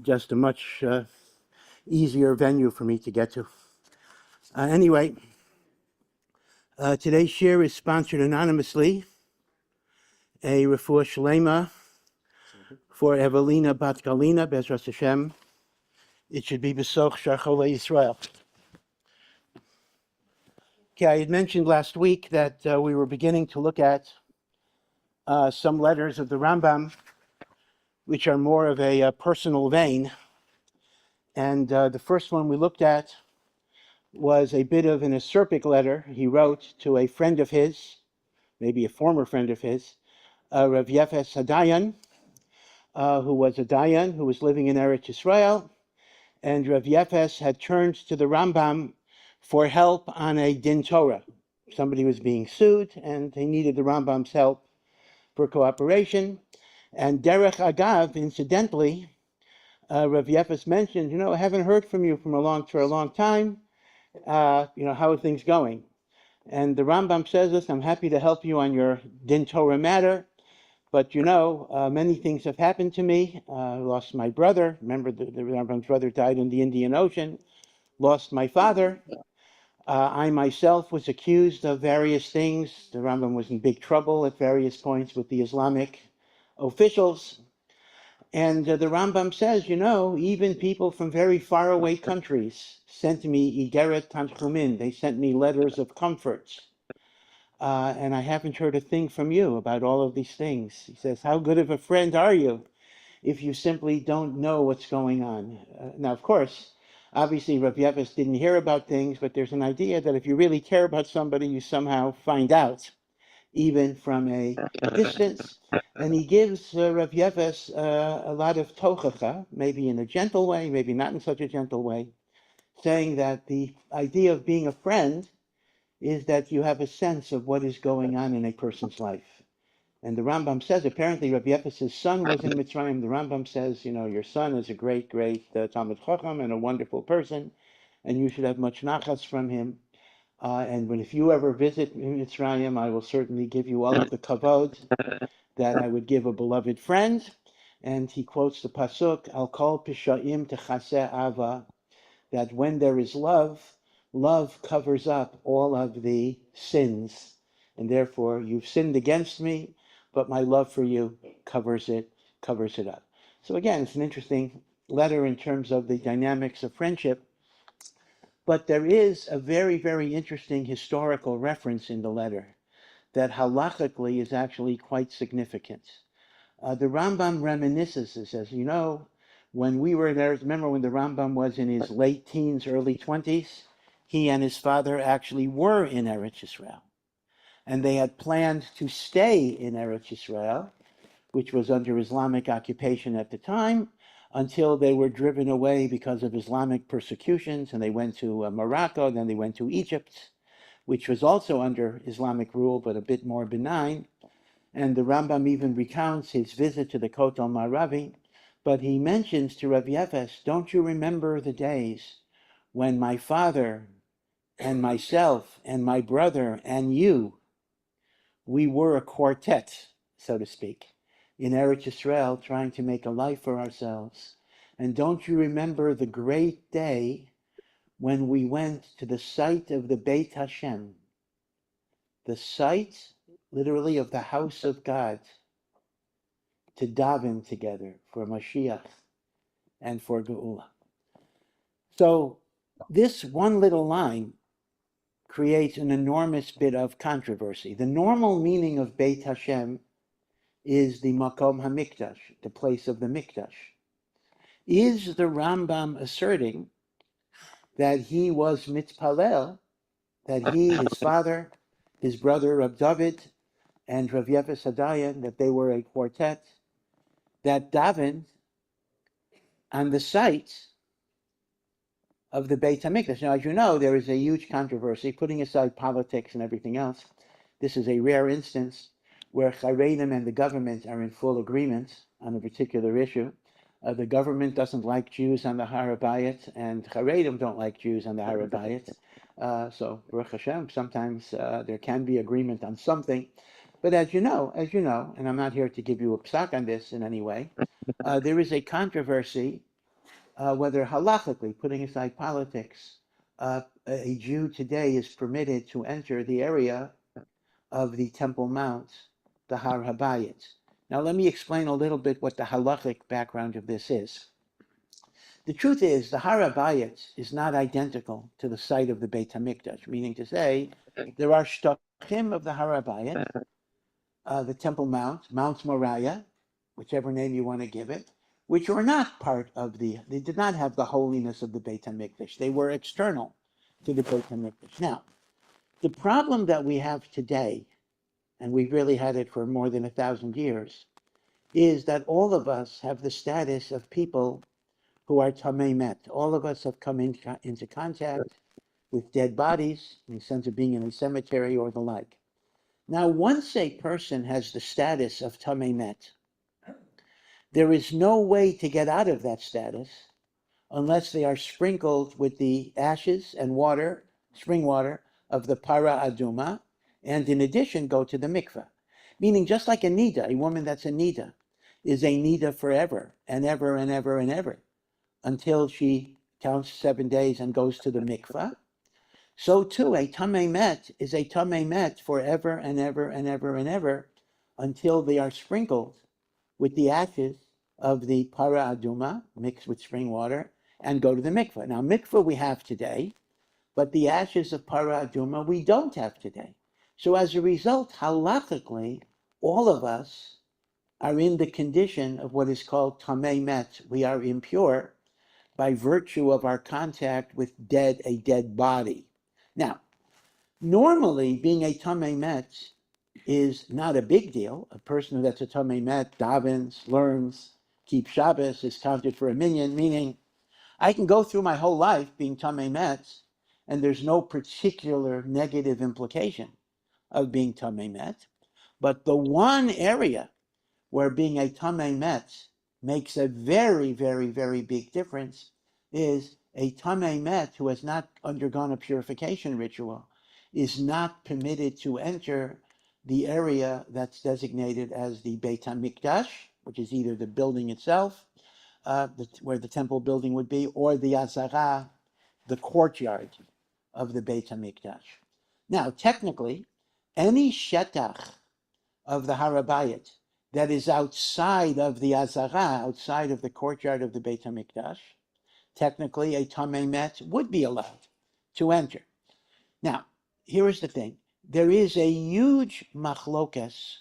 Just a much easier venue for me to get to. Anyway, today's share is sponsored anonymously. A refuah shlema for Evelina Bat Galina, Bezras Hashem. It should be Besoch Shar Cholei Yisrael. Okay, I had mentioned last week that we were beginning to look at some letters of the Rambam, which are more of a personal vein. And the first one we looked at was a bit of an acerbic letter he wrote to a friend of his, maybe a former friend of his, Rav Yefes Hadayan, who was a Dayan who was living in Eretz Yisrael. And Rav Yefes had turned to the Rambam for help on a din Torah. Somebody was being sued and they needed the Rambam's help for cooperation. And Derech Agav, incidentally, Rav Yefes mentioned, I haven't heard from you for a long time. How are things going? And the Rambam says this, I'm happy to help you on your din Torah matter. But many things have happened to me. Lost my brother. Remember, the Rambam's brother died in the Indian Ocean. Lost my father. I myself was accused of various things. The Rambam was in big trouble at various points with the Islamic officials. And the Rambam says, even people from very faraway countries sent me Igeret Tanchumin. They sent me letters of comfort. And I haven't heard a thing from you about all of these things. He says, how good of a friend are you if you simply don't know what's going on? Now, of course, obviously Rav Yefes didn't hear about things, but there's an idea that if you really care about somebody, you somehow find out. even from a distance. And he gives Rav Yefes a lot of tochacha, maybe in a gentle way, maybe not in such a gentle way, saying that the idea of being a friend is that you have a sense of what is going on in a person's life. And the Rambam says, apparently Rabbi Yefes' son was in Mitzrayim. The Rambam says, your son is a great, great Talmid Chacham and a wonderful person, and you should have much nachas from him. And if you ever visit Mitzrayim, I will certainly give you all of the kavod that I would give a beloved friend. And he quotes the pasuk, Al kol pishaim techaseh ava, that when there is love, love covers up all of the sins. And therefore, you've sinned against me, but my love for you covers it up. So again, it's an interesting letter in terms of the dynamics of friendship. But there is a very, very interesting historical reference in the letter that halachically is actually quite significant. The Rambam reminisces, it says, when we were there, remember when the Rambam was in his late teens, early 20s, he and his father actually were in Eretz Yisrael. And they had planned to stay in Eretz Yisrael, which was under Islamic occupation at the time, until they were driven away because of Islamic persecutions, and they went to Morocco, then they went to Egypt, which was also under Islamic rule, but a bit more benign. And the Rambam even recounts his visit to the Kotel Maravi, but he mentions to Rav Yefes, don't you remember the days when my father and myself and my brother and you, we were a quartet, so to speak, in Eretz Yisrael, trying to make a life for ourselves. And don't you remember the great day when we went to the site of the Beit Hashem, the site, literally, of the house of God, to daven together for Mashiach and for Geula. So this one little line creates an enormous bit of controversy. The normal meaning of Beit Hashem is the Makom HaMikdash, the place of the Mikdash. Is the Rambam asserting that he was mitpalel, that he, his father, his brother Rav David, and Rav Yefes Hadayan, that they were a quartet that davened on the site of the Beit HaMikdash? Now, as you know, there is a huge controversy, putting aside politics and everything else. This is a rare instance where Charedim and the government are in full agreement on a particular issue. The government doesn't like Jews on the Har HaBayit, and Charedim don't like Jews on the Har HaBayit. So, Baruch Hashem, sometimes there can be agreement on something. But as you know, and I'm not here to give you a psak on this in any way, there is a controversy whether halachically, putting aside politics, a Jew today is permitted to enter the area of the Temple Mount, the Har HaBayit. Now let me explain a little bit what the halachic background of this is. The truth is, the Har HaBayit is not identical to the site of the Beit HaMikdash, meaning to say, there are shtachim of the Har HaBayit, the Temple Mount, Mount Moriah, whichever name you want to give it, which were not part of they did not have the holiness of the Beit HaMikdash. They were external to the Beit HaMikdash. Now, the problem that we have today, and we've really had it for more than 1,000 years, is that all of us have the status of people who are Tamei Met. All of us have come into contact with dead bodies in the sense of being in a cemetery or the like. Now, once a person has the status of Tamei Met, there is no way to get out of that status unless they are sprinkled with the ashes and water, spring water, of the Para Aduma, and in addition go to the mikveh. Meaning just like a nida, a woman that's a nida, is a nida forever and ever and ever and ever, until she counts 7 days and goes to the mikveh. So too, a Tamei Met is a Tamei Met forever and ever and ever and ever, until they are sprinkled with the ashes of the Para Aduma, mixed with spring water, and go to the mikveh. Now, mikveh we have today, but the ashes of Para Aduma we don't have today. So as a result, halachically, all of us are in the condition of what is called Tamei Met. We are impure by virtue of our contact with a dead body. Now, normally, being a Tamei Met is not a big deal. A person that's a Tamei Met davens, learns, keeps Shabbos, is counted for a minyan, meaning I can go through my whole life being Tamei Met, and there's no particular negative implication of being Tamei Met. But the one area where being a Tamei Met makes a very, very, very big difference is a Tamei Met who has not undergone a purification ritual is not permitted to enter the area that's designated as the Beit HaMikdash, which is either the building itself, where the temple building would be, or the Azara, the courtyard of the Beit HaMikdash. Now, technically, any shetach of the Harabayit that is outside of the Azara, outside of the courtyard of the Beit HaMikdash, technically a Tamei Met would be allowed to enter. Now, here is the thing. There is a huge machlokas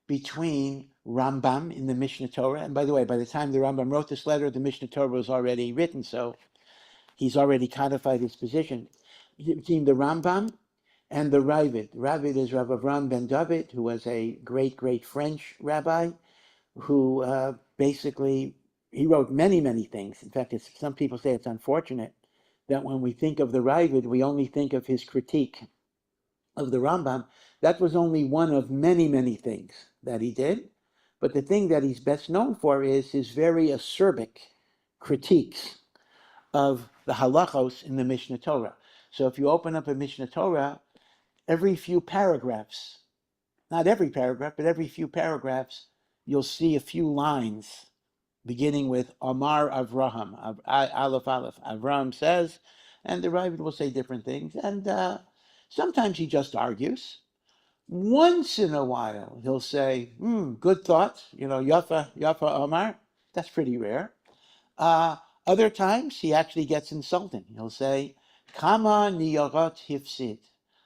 between Rambam in the Mishnah Torah, and by the way, by the time the Rambam wrote this letter, the Mishnah Torah was already written, so he's already codified his position, between the Rambam and the Ravid. Ravid is Rav Avram ben David, who was a great, great French rabbi, who basically, he wrote many, many things. In fact, some people say it's unfortunate that when we think of the Ravid, we only think of his critique of the Rambam. That was only one of many, many things that he did. But the thing that he's best known for is his very acerbic critiques of the halachos in the Mishnah Torah. So if you open up a Mishnah Torah, every few paragraphs, not every paragraph, but every few paragraphs, you'll see a few lines beginning with Amar Avraham, Aleph Aleph. Avraham says, and the Ravid will say different things. And sometimes he just argues. Once in a while, he'll say, good thought, Yafa Amar. That's pretty rare. Other times, he actually gets insulting. He'll say, Kama niyarot hifsid.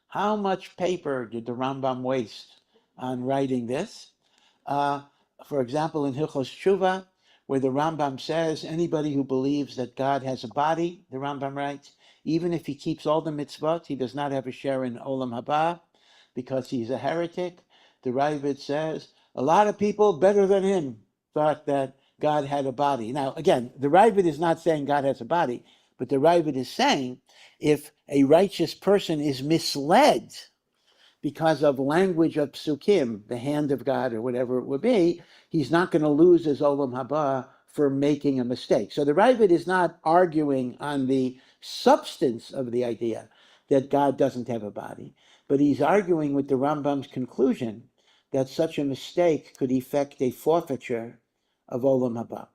How much paper did the Rambam waste on writing this? For example, in Hilchos Tshuva, where the Rambam says, anybody who believes that God has a body, the Rambam writes, even if he keeps all the mitzvot, he does not have a share in Olam Haba, because he's a heretic. The Ravid says, a lot of people better than him thought that God had a body. Now, again, the Ravid is not saying God has a body, but the Ravid is saying if a righteous person is misled because of language of psukim, the hand of God or whatever it would be, he's not going to lose his olam haba for making a mistake. So the Ravid is not arguing on the substance of the idea that God doesn't have a body, but he's arguing with the Rambam's conclusion that such a mistake could effect a forfeiture of olam haba.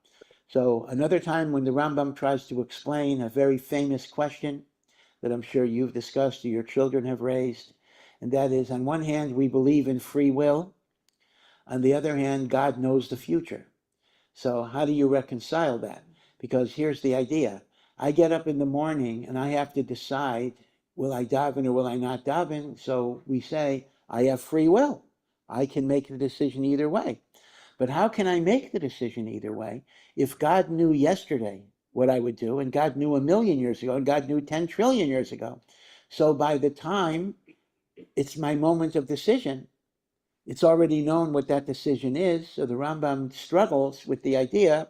So another time when the Rambam tries to explain a very famous question that I'm sure you've discussed or your children have raised, and that is, on one hand, we believe in free will. On the other hand, God knows the future. So how do you reconcile that? Because here's the idea. I get up in the morning and I have to decide, will I daven or will I not daven? So we say, I have free will. I can make the decision either way. But how can I make the decision either way if God knew yesterday what I would do, and God knew 1,000,000 years ago, and God knew 10 trillion years ago? So by the time it's my moment of decision, it's already known what that decision is. So the Rambam struggles with the idea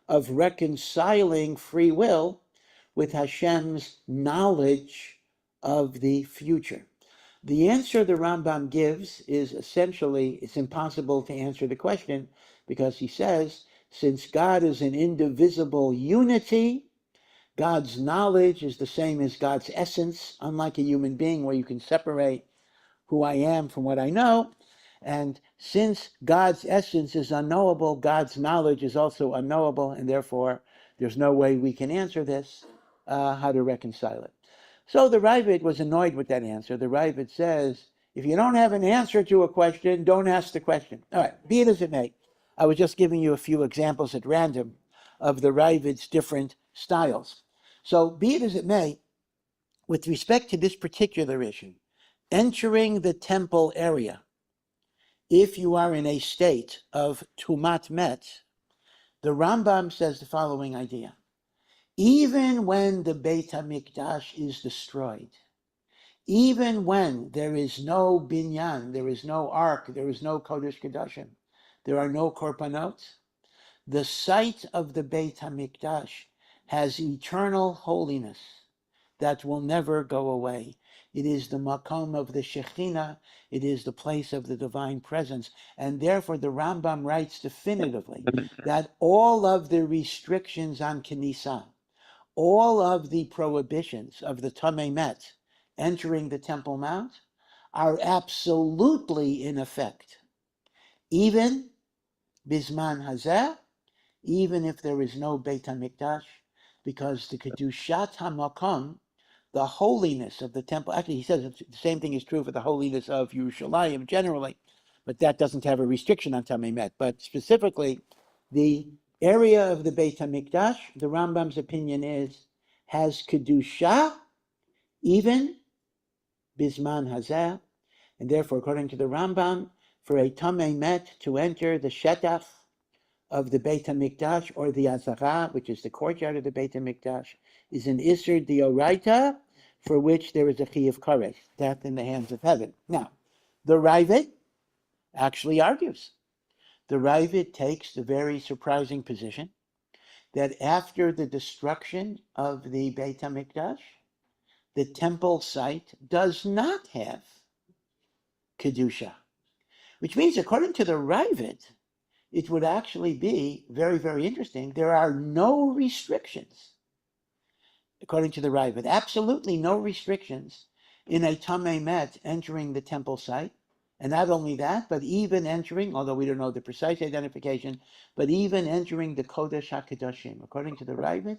of reconciling free will with Hashem's knowledge of the future. The answer the Rambam gives is essentially, it's impossible to answer the question, because he says, since God is an indivisible unity, God's knowledge is the same as God's essence, unlike a human being where you can separate who I am from what I know. And since God's essence is unknowable, God's knowledge is also unknowable, and therefore there's no way we can answer this, how to reconcile it. So the Ravid was annoyed with that answer. The Ravid says, if you don't have an answer to a question, don't ask the question. All right, be it as it may. I was just giving you a few examples at random of the Ravid's different styles. So be it as it may, with respect to this particular issue, entering the temple area, if you are in a state of tumat met, the Rambam says the following idea. Even when the Beit HaMikdash is destroyed, Even when there is no binyan, there is no ark, there is no kodesh kodashim, there are no korbanot, the site of the Beit HaMikdash has eternal holiness that will never go away. It is the makom of the Shekhinah, it is the place of the divine presence, and therefore the Rambam writes definitively that all of the restrictions on Kenisa, all of the prohibitions of the Tamei Met entering the Temple Mount are absolutely in effect, even Bisman Hazeh, even if there is no Beit HaMikdash, because the Kedushat HaMakom, the holiness of the temple, actually he says the same thing is true for the holiness of Yerushalayim generally, but that doesn't have a restriction on Tamei Met. But specifically, the area of the Beit HaMikdash, the Rambam's opinion is, has Kedusha, even Bisman Hazeh, and therefore, according to the Rambam, for a Tamei Met to enter the Shetach of the Beit HaMikdash, or the Azara, which is the courtyard of the Beit HaMikdash, is an Isser Dioraita, for which there is a Chiyuv Kares, death in the hands of heaven. Now, the Ravid actually argues. The Ravid takes the very surprising position that after the destruction of the Beit HaMikdash, the temple site does not have Kedusha, which means, according to the Ravid, it would actually be very, very interesting. There are no restrictions, according to the Ravid, absolutely no restrictions in a Tamei Met entering the temple site. And not only that, but even entering, although we don't know the precise identification, but even entering the Kodesh HaKadoshim. According to the Ravid,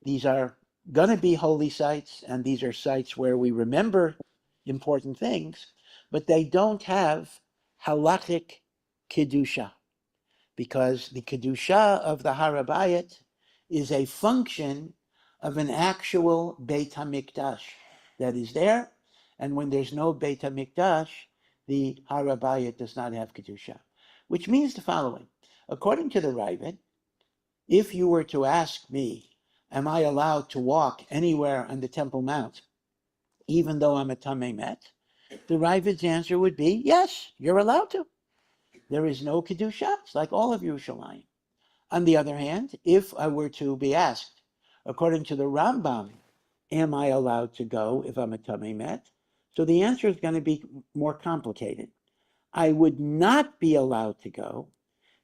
these are going to be holy sites, and these are sites where we remember important things, but they don't have halachic Kedusha, because the Kedusha of the Har HaBayit is a function of an actual Beit HaMikdash that is there, and when there's no Beit HaMikdash, the Har HaBayit does not have Kedusha, which means the following. According to the Ravid, if you were to ask me, am I allowed to walk anywhere on the Temple Mount, even though I'm a Tamei Met, the Ravid's answer would be, yes, you're allowed to. There is no Kedusha. It's like all of Yerushalayim. On the other hand, if I were to be asked, according to the Rambam, am I allowed to go if I'm a Tamei Met? So the answer is going to be more complicated. I would not be allowed to go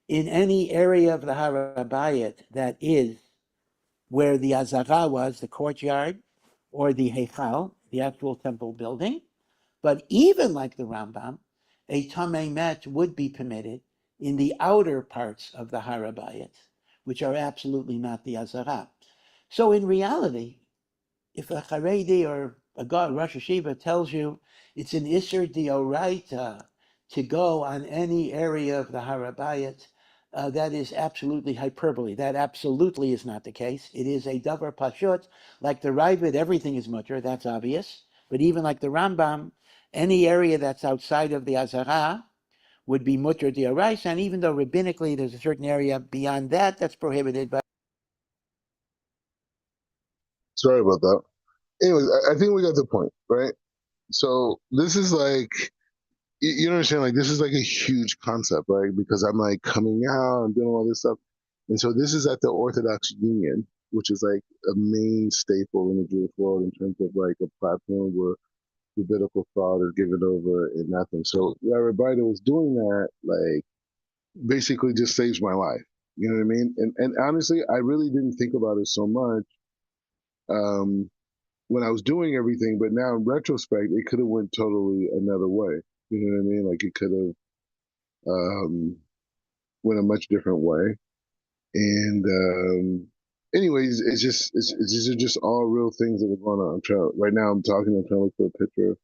in any area of the Har HaBayit that is where the Azara was, the courtyard, or the Heichal, the actual temple building. But even like the Rambam, a Tamei Met would be permitted in the outer parts of the Har HaBayit, which are absolutely not the Azara. So in reality, if a Haredi or a Rosh Hashiva tells you it's an Isser Dioraita to go on any area of the Har HaBayit, that is absolutely hyperbole. That absolutely is not the case. It is a Davar Pashut. Like the Ravid, everything is mutter, that's obvious. But even like the Rambam, any area that's outside of the Azara would be mutter dioraisa, and even though rabbinically there's a certain area beyond that that's prohibited, but Sorry about that. Anyways, I think we got the point, right? So this is like, you understand, like this is like a huge concept, right? Because I'm like coming out and doing all this stuff. And so this is at the Orthodox Union, which is like a main staple in the Jewish world in terms of like a platform where rabbinical thought is given over and nothing. So Larry Biden was doing that, like basically just saves my life. You know what I mean? And honestly, I really didn't think about it so much when I was doing everything, but now in retrospect, it could have went totally another way. You know what I mean? Like it could have went a much different way. And anyways, these are just all real things that are going on. Right now I'm trying to look for a picture of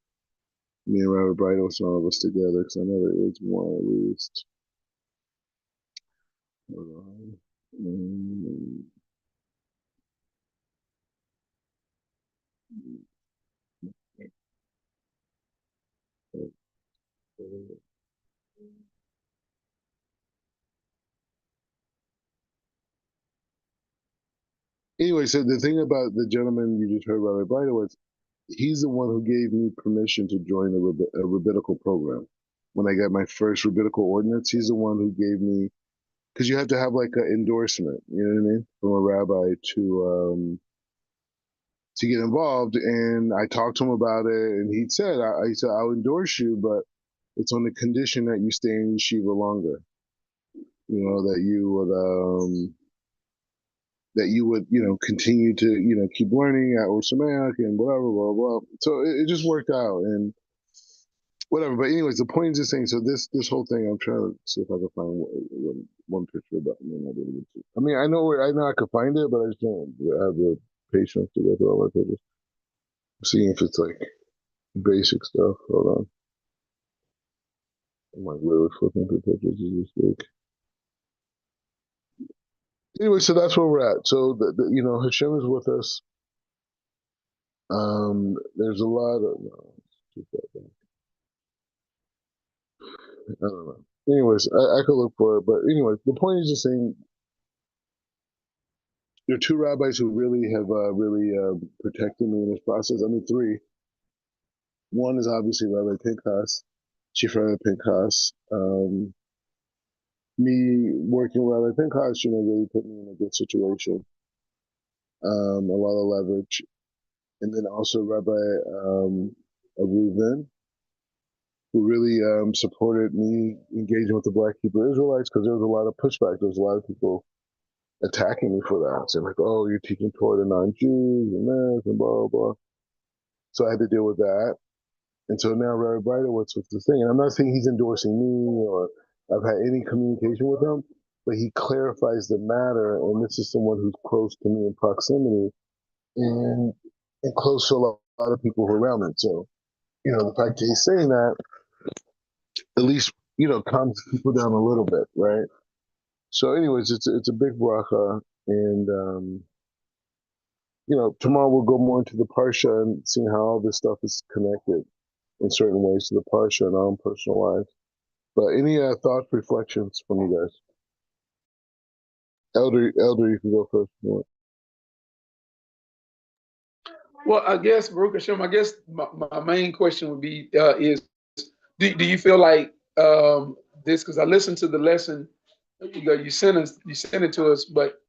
me and Robert Bright, some of us together, because I know there is one at least. Hold on. Anyway, so the thing about the gentleman you just heard, Robert Bright, was he's the one who gave me permission to join a rabbinical program. When I got my first rabbinical ordinance, he's the one who gave me, because you have to have like an endorsement, you know what I mean, from a rabbi to get involved. And I talked to him about it, and he said, I said, I'll endorse you, but it's on the condition that you stay in yeshiva longer. You know, that you would, you know, continue to, you know, keep learning at Or Sameach and whatever, blah, blah. So it just worked out and whatever. But anyways, the point is just saying, so this whole thing, I'm trying to see if I can find one picture about me. I mean, I know I could find it, but I just don't have the patience to go through all my pictures. I'm seeing if it's like basic stuff. Hold on. I'm like literally flipping through pictures as we speak. Anyway, so that's where we're at. So you know, Hashem is with us. There's a lot of I don't know. Anyways, I could look for it, but anyways, the point is just saying there are two rabbis who really have protected me in this process. I mean, three. One is obviously Rabbi Pinchas, Chief Rabbi Pinchas. Me working with Rabbi Pinchas, you know, really put me in a good situation. A lot of leverage. And then also Rabbi Reuven, who really supported me engaging with the Black Hebrew Israelites, because there was a lot of pushback. There was a lot of people attacking me for that, saying like, "Oh, you're teaching Torah to non-Jews and this and blah blah." So I had to deal with that. And so now Rabbi Breitowitz with the thing, and I'm not saying he's endorsing me or I've had any communication with him, but he clarifies the matter, and this is someone who's close to me in proximity and close to a lot of people who are around me. So, you know, the fact that he's saying that at least, you know, calms people down a little bit, right? So anyways, it's a big bracha, and you know, tomorrow we'll go more into the parsha and seeing how all this stuff is connected in certain ways to the parsha and our own personal lives. But any thoughts, reflections from you guys? Elder, you can go first. If you want. Well, I guess Baruch Hashem, I guess my main question would be is do you feel like this, because I listened to the lesson, you know, you sent it to us, but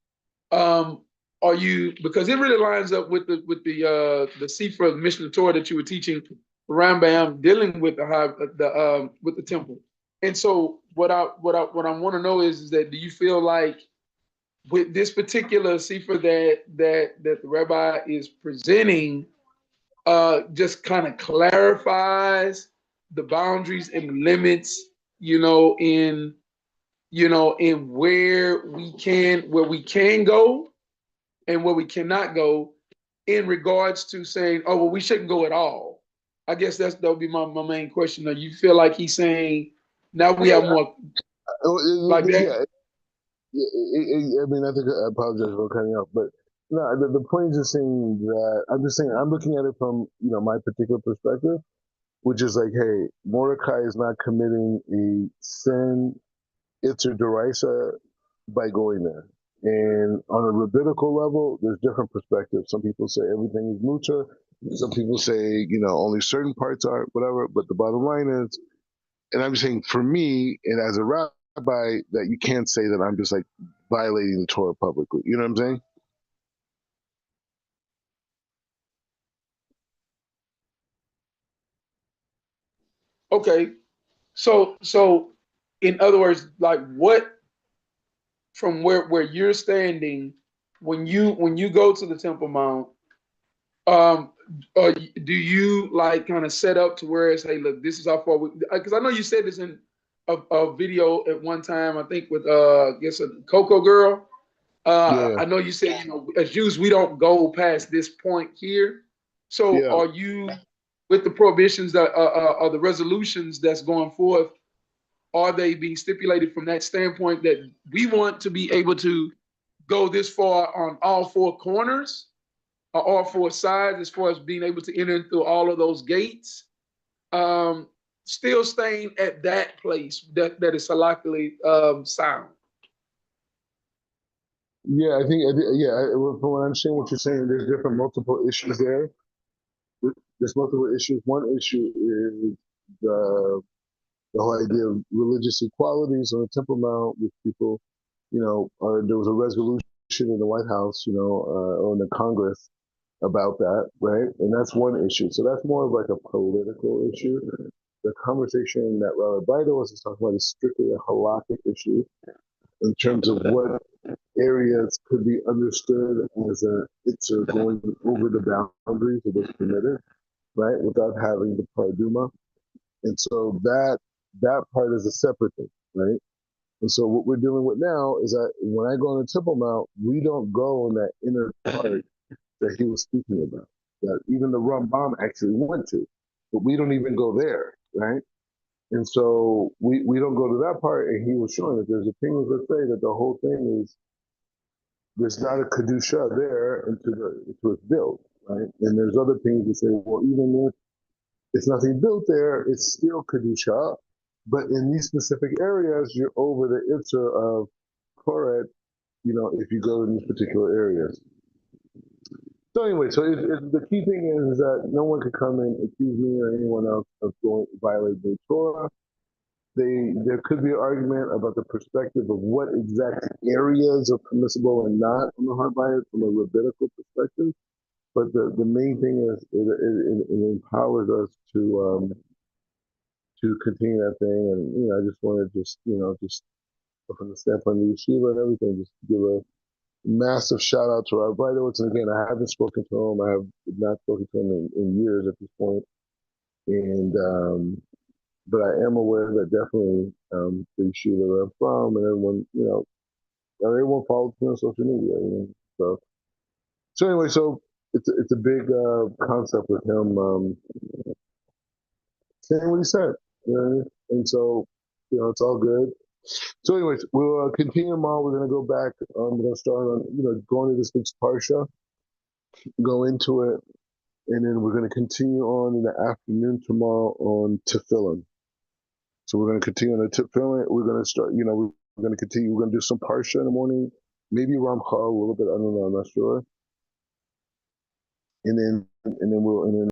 are you, because it really lines up with the Sefer, the Mishnah Torah that you were teaching Rambam, dealing with the temple. And so what I want to know is that, do you feel like with this particular Sefer that the rabbi is presenting, just kind of clarifies the boundaries and limits, you know, in where we can go and where we cannot go, in regards to saying, oh well, we shouldn't go at all. I guess that would be my main question. Do you feel like he's saying now we have more like that? I mean, I think I apologize for cutting off, but no, the point is just saying that I'm just saying I'm looking at it from, you know, my particular perspective, which is like, hey, Mordecai is not committing a sin, it's a derisa by going there. And on a rabbinical level, there's different perspectives. Some people say everything is mutar. Some people say, you know, only certain parts are, whatever. But the bottom line is, and I'm saying for me, and as a rabbi, that you can't say that I'm just like violating the Torah publicly. You know what I'm saying? Okay, so in other words, like what, from where you're standing, when you go to the Temple Mount, um do you like kind of set up to where it's, hey, look, this is how far we, because I know you said this in a video at one time, I think with I guess a Coco girl. Yeah, I know you said, you know, as Jews we don't go past this point here. So yeah. are you, with the prohibitions that or the resolutions that's going forth, are they being stipulated from that standpoint that we want to be able to go this far on all four corners, all four sides, as far as being able to enter through all of those gates, um, still staying at that place that is halachically sound? Yeah, I think, yeah, from what I'm saying, what you're saying, there's different multiple issues there. there's multiple issues. One issue is the whole idea of religious equalities on the Temple Mount, with people, there was a resolution in the White House, or in the Congress about that, right? And that's one issue. So that's more of like a political issue. The conversation that Rabbi Bider was talking about is strictly a halakhic issue in terms of what areas could be understood as it's going over the boundaries of what's permitted, right, without having the paraduma. And so that part is a separate thing, right? And so what we're dealing with now is that when I go on the Temple Mount, we don't go in that inner part that he was speaking about, that even the Rambam actually went to, but we don't even go there, right? And so we don't go to that part, and he was showing that there's opinions that say that the whole thing is, there's not a Kedusha there until it's built, right? And there's other opinions that say, well, even if it's nothing built there, it's still Kedusha, but in these specific areas, you're over the Itzer of Koret, if you go in these particular areas. So anyway, the key thing is that no one could come and accuse me or anyone else of violating the Torah. There could be an argument about the perspective of what exact areas are permissible and not on the Har Bayit from a rabbinical perspective. But the main thing is it empowers us to continue that thing. And I just want to just from the standpoint of the yeshiva and everything, just give a massive shout out to Rabbi Breitowitz. And again, I haven't spoken to him. I have not spoken to him in years at this point. And but I am aware that definitely the yeshiva that I'm from, and everyone follows me on social media. So anyway, it's a big concept with him saying what he said, and so it's all good. So anyways, we'll continue tomorrow. We're going to go back. We're going to start on going to this week's parsha, go into it, and then we're going to continue on in the afternoon tomorrow on Tefillin. So we're going to continue on the Tefillin. We're going to start. We're going to continue. We're going to do some parsha in the morning, maybe Ramchal a little bit. I don't know. I'm not sure. And then